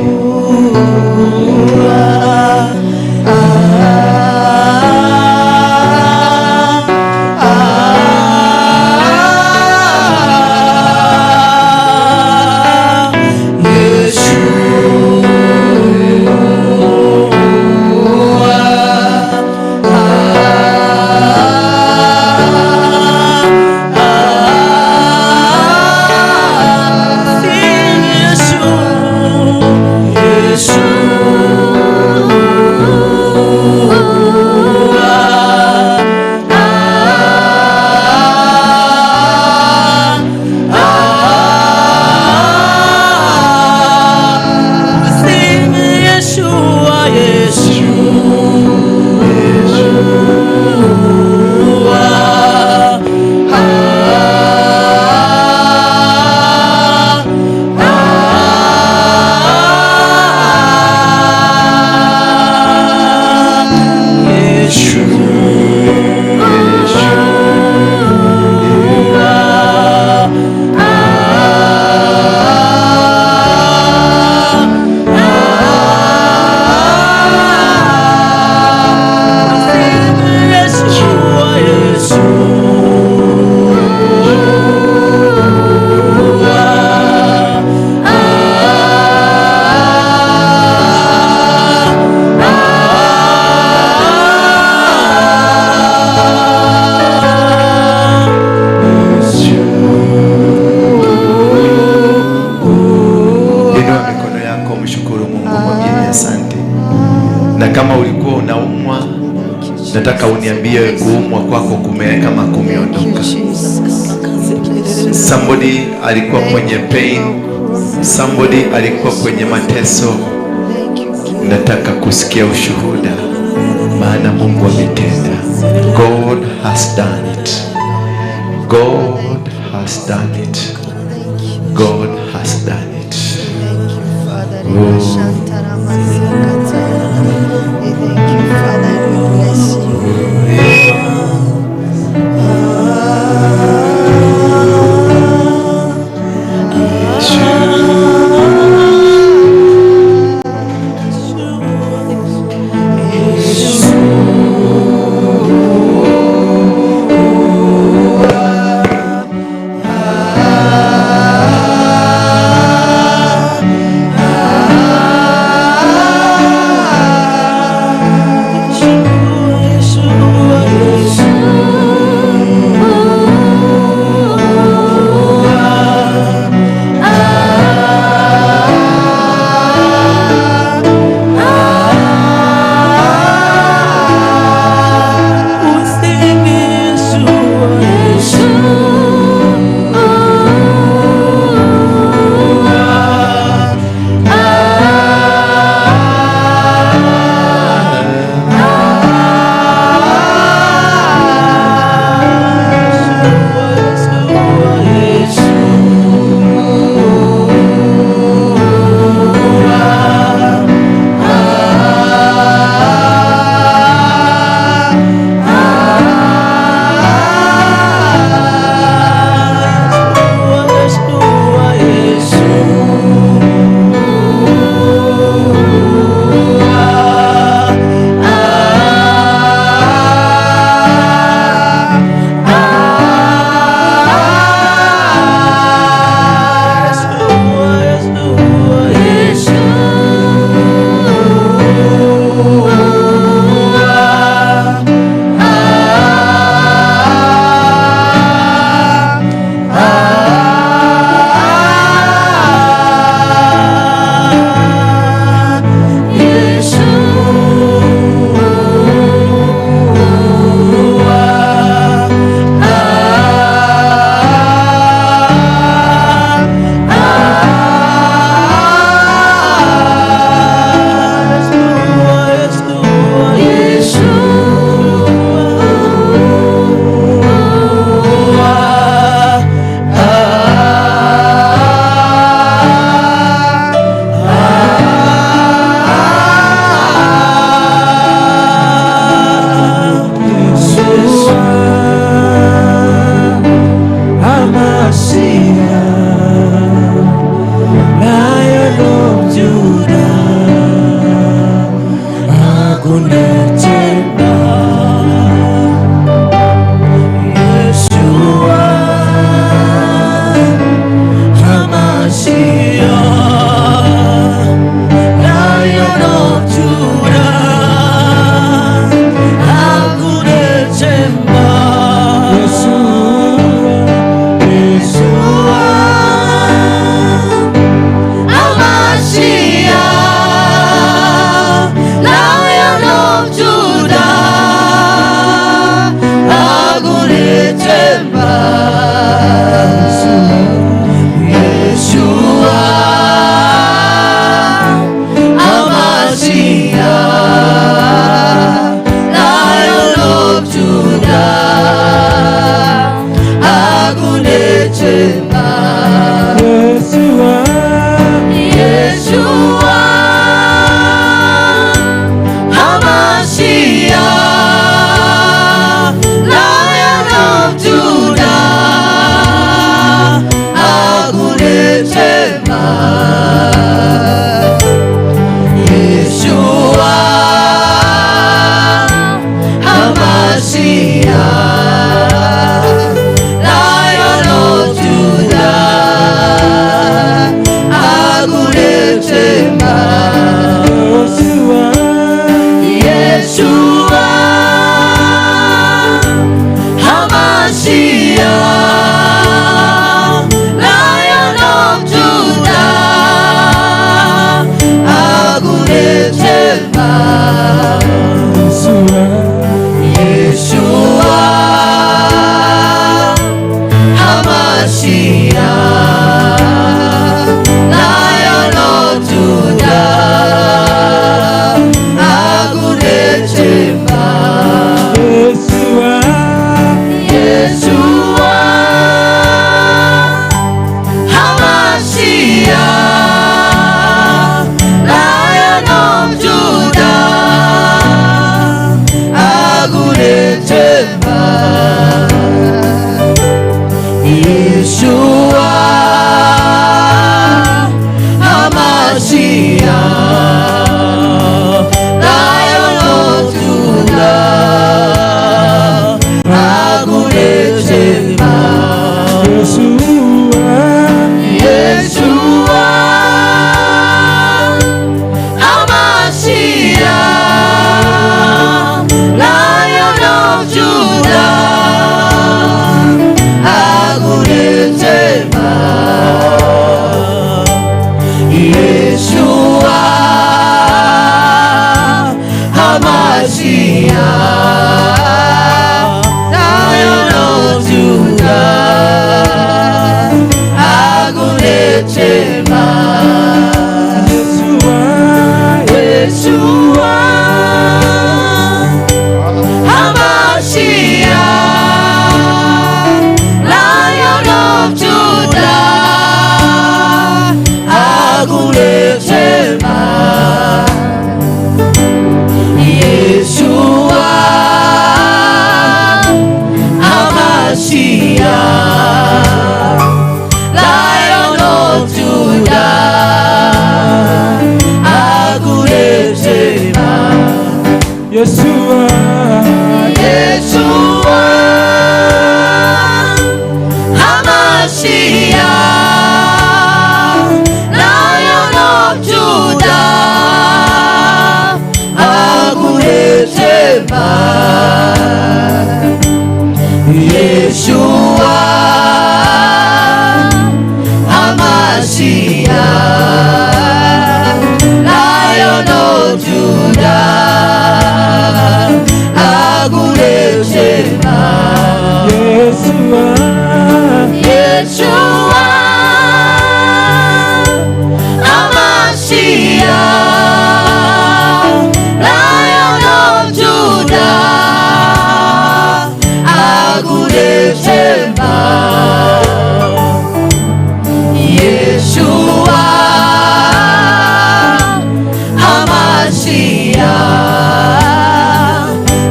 A: Nataka uniambie kuumwa kwako kama kumeondoka. Somebody alikuwa kwenye pain, somebody alikuwa kwenye mateso. Nataka kusikia ushuhuda, maana Mungu ametenda. God has done it. God has done it. God has done it.
F: Ah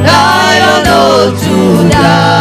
F: Lion of Judah.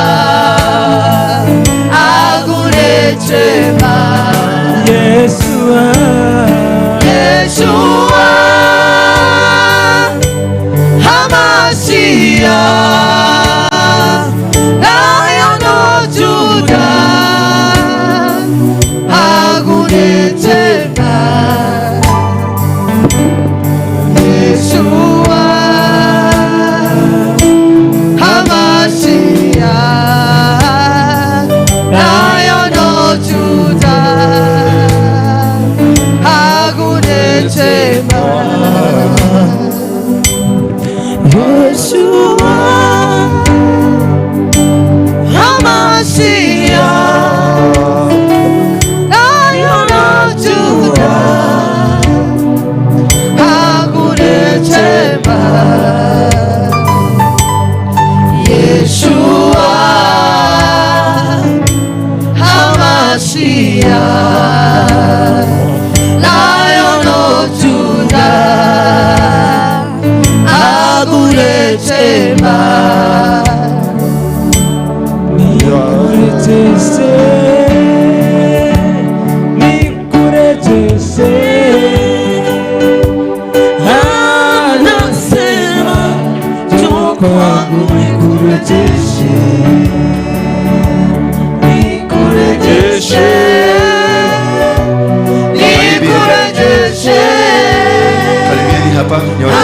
A: Karibuni hapa nyote.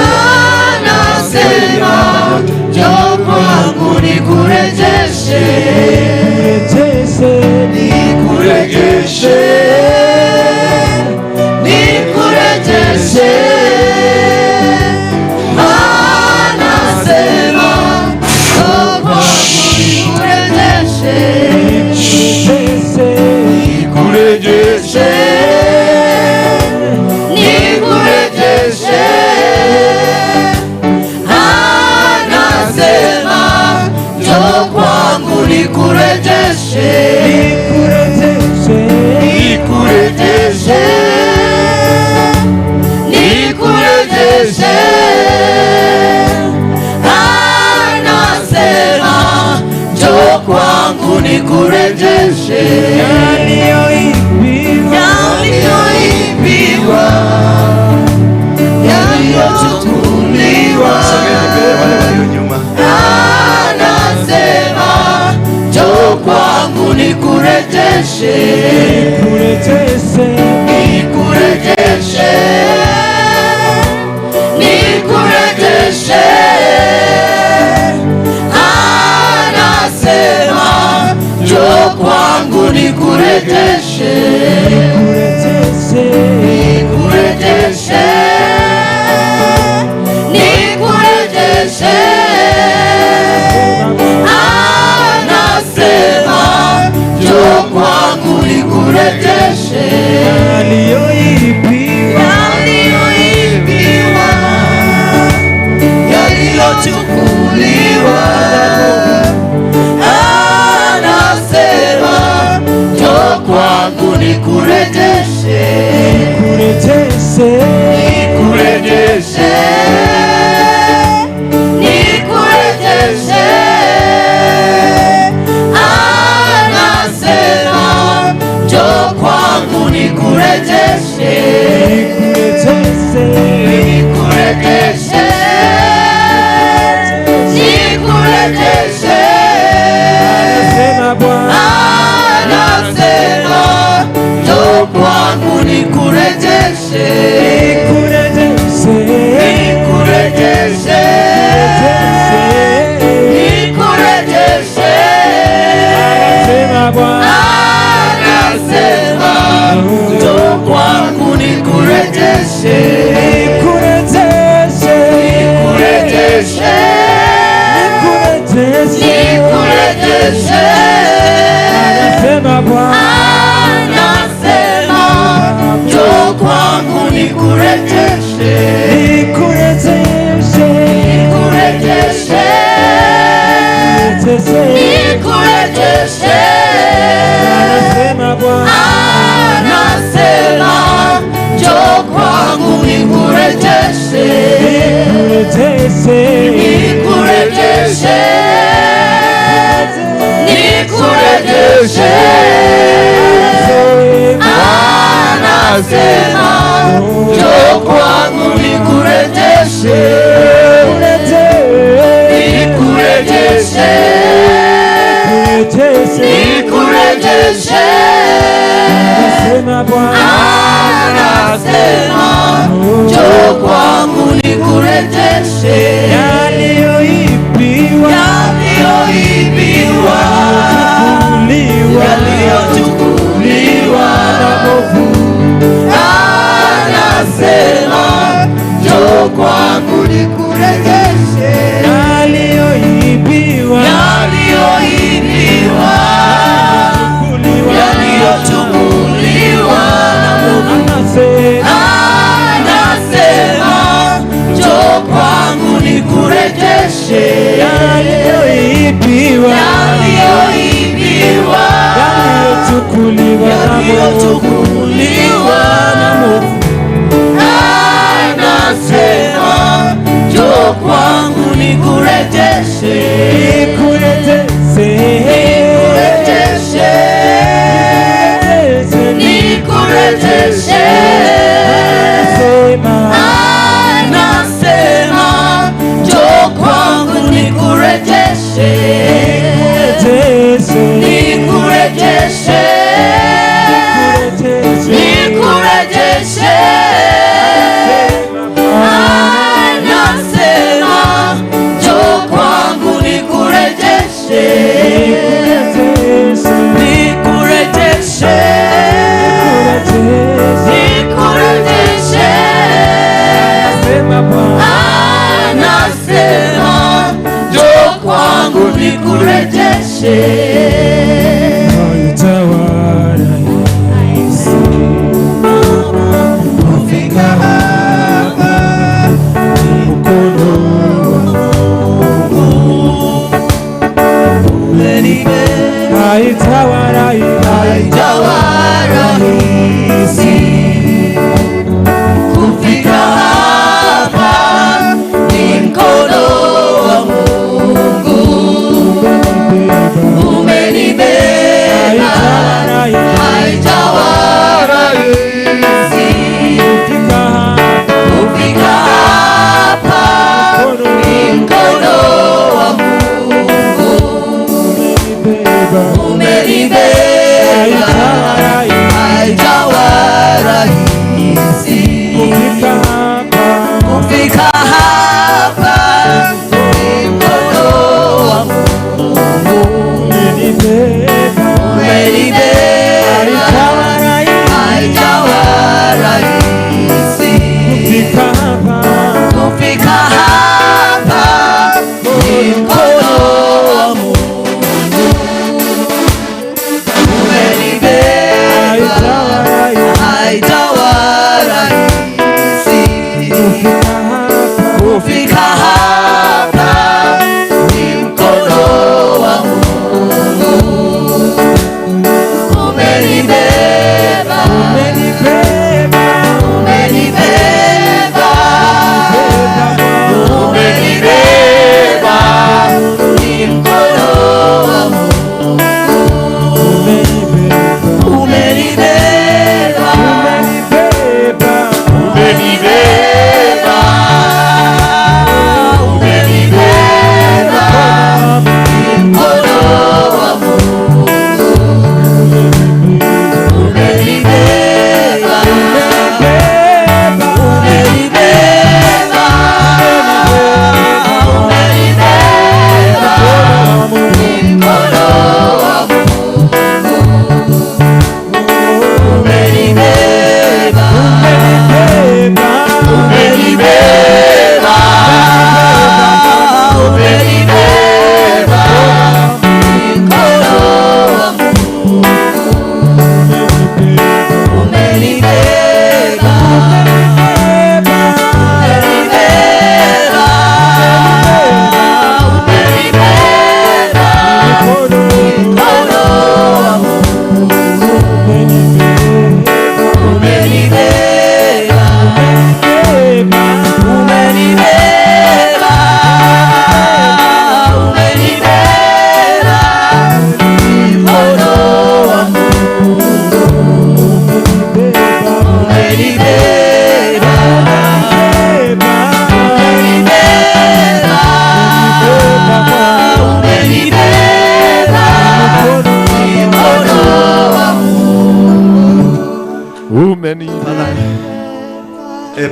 F: Anasema njoo kwangu nikurejeshe, nikurejeshe, nikurejeshe. Anasema njoo kwangu nikurejeshe, nikurejeshe, nikurejeshe. Anasema njoo kwangu nikurejeshe, nikurejeshe, nikurejeshe. Anasema njoo kwangu nikurejeshe yaliyoibiwa, yaliyochukuliwa.
A: Wale walio nyuma.
F: Anasema njoo kwangu nikurejeshe, nikurejeshe, nikurejeshe. Anasema njoo kwangu nikurejeshe, nikurejeshe, nikurejeshe. Anasema njoo kwangu nikurejeshe yaliyoibiwa, yaliyochukuliwa. Anasema njoo kwangu nikurejeshe, nikurejeshe, nikurejeshe. Anasema njoo kwangu nikurejeshe, nikurejeshe, nikurejeshe. Anasema njoo kwangu nikurejeshe, nikurejeshe, nikurejeshe. Anasema njoo kwangu nikurejeshe, nikurejeshe, nikurejeshe. Anasema njoo kwangu nikurejeshe, nikurejeshe, nikurejeshe. Anasema njoo kwangu nikurejeshe, nikurejeshe, nikurejeshe. Anasema njoo kwangu nikurejeshe, nikurejeshe, nikurejeshe. Anasema njoo kwangu nikurejeshe yaliyoibiwa, yaliyochukuliwa. Anasema njoo kwangu nikurejeshe yaliyoibiwa, yaliyochukuliwa. Anasema njoo kwangu nikurejeshe yaliyoibiwa, yaliyochukuliwa. Anasema njoo kwangu nikurejeshe, nikurejeshe, nikurejeshe. Anasema njoo kwangu nikurejeshe Anasema njoo kwangu nikurejeshe.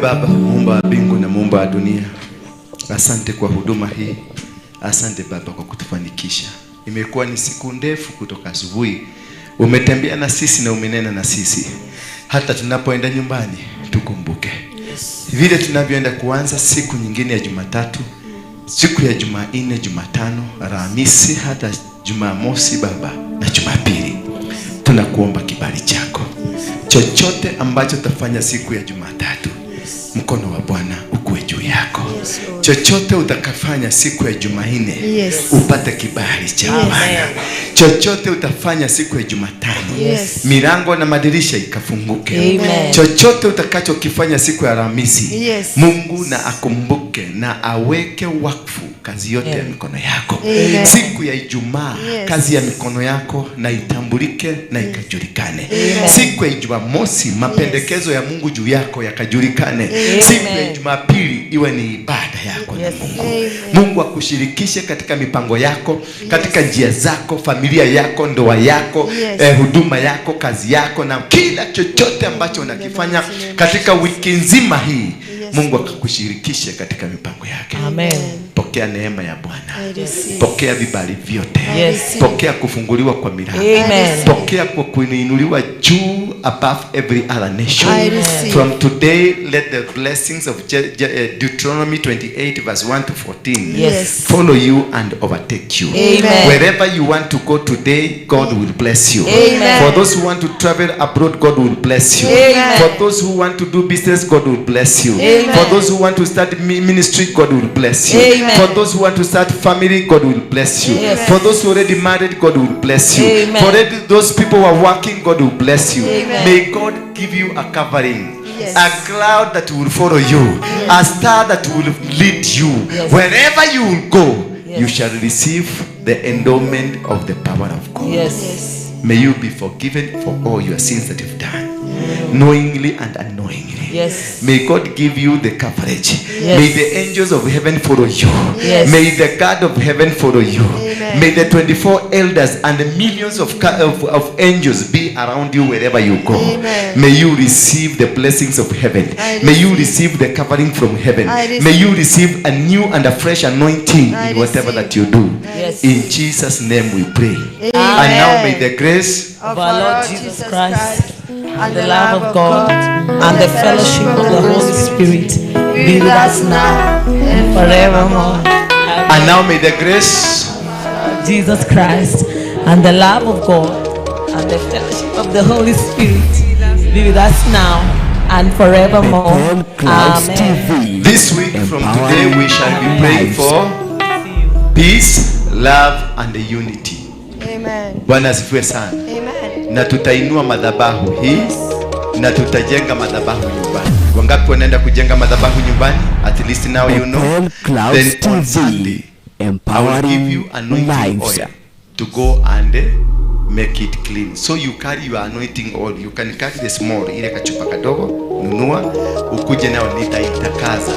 A: Baba, Muumba wa mbingu na Muumba wa dunia, asante kwa huduma hii. Asante Baba kwa kutufanikisha. Imekuwa ni siku ndefu kutoka asubuhi. Umetembea na sisi na umenena na sisi. Hata tunapoenda nyumbani tukumbuke. Vile tunavyoenda kuanza siku nyingine ya Jumatatu, siku ya Jumanne, Jumatano, Alhamisi, hata Jumamosi Baba na Jumapili. Tunakuomba kibali chako. Chochote ambacho tafanya siku ya Jumatatu, mkono wa Bwana ukue juu yako. Chochote utakafanya siku ya Jumanne, upate kibali cha Bwana. Chochote utafanya siku ya Jumatano, milango na madirisha ikafunguke. Chochote utakachokifanya siku ya Alhamisi, Mungu na akumbuke na aweke wakfu kazi yote ya mikono yako. Siku ya Ijumaa, kazi ya mikono yako na itambulike na ikajulikane. Siku ya Jumamosi, mapendekezo ya Mungu juu yako yakajulikane. Siku ya Jumapili iwe ni ibada yako na Mungu. Mungu akushirikishe katika mipango yako, katika njia zako, familia yako, ndoa yako, huduma yako, kazi yako na kila chochote ambacho unakifanya katika wiki nzima hii. Mungu akakushirikishe katika mipango yake.
F: Amen.
A: pokea neema ya Bwana.
F: I receive.
A: Pokea vibali vyote.
F: Yes.
A: Pokea kufunguliwa kwa milango.
F: Amen.
A: Pokea kwa kuinuliwa juu above every other nation.
F: I receive.
A: From today, let the blessings of Deuteronomy 28 verse 1 to 14
F: Yes.
A: follow you and overtake you.
F: Amen.
A: Wherever you want to go today, God will bless you.
F: Amen.
A: For those who want to travel abroad, God will bless you.
F: Amen.
A: For those who want to do business, God will bless you.
F: Amen.
A: For those who want to start ministry, God will bless you.
F: Amen.
A: For those who want to start family, God will bless you.
F: Yes.
A: For those who already married, God will bless you.
F: Amen.
A: For those people who are working, God will bless you.
F: Amen.
A: May God give you a covering.
F: Yes.
A: A cloud that will follow you. A star that will lead you.
F: Yes.
A: Wherever you will go,
F: Yes.
A: you shall receive the endowment of the power of God.
F: Yes.
A: May you be forgiven for all your sins that you've done, knowingly and unknowingly.
F: Yes.
A: May God give you the coverage.
F: Yes.
A: May the angels of heaven follow you.
F: Yes.
A: May the God of heaven follow you.
F: Amen.
A: May the 24 elders and the millions of angels be around you wherever you go.
F: Amen.
A: May you receive the blessings of heaven. May you receive the covering from heaven. May you receive a new and a fresh anointing in whatever that you do.
F: Yes.
A: In Jesus' name we pray.
F: Amen.
A: And now may the grace
F: Of our Lord Jesus Christ, and the love of God, and the fellowship of the Holy Spirit be with us now and forevermore.
A: and now may the grace
F: Jesus Christ, and the love of God, and the fellowship of the Holy Spirit be with us now and forevermore. Amen.
A: this week from today we shall be praying for peace, love and unity.
F: Amen.
A: Bwana asifiwe sana.
F: Amen.
A: Na tutainua madhabahu hii na tutajenga madhabahu nyumbani. Wangapi wanaenda kujenga madhabahu nyumbani? At least now you know. Then on Sunday I will give you anointing oil to go and make it clean. So you carry your anointing oil. You can carry the small, ile kachupa kadogo, nunua, ukuje nao nitaitakaza.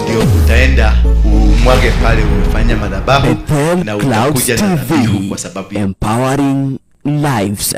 A: Ndio utaenda umwage pale umefanya madhabahu na utakuja na dhabihu kwa sababu
G: empowering lives.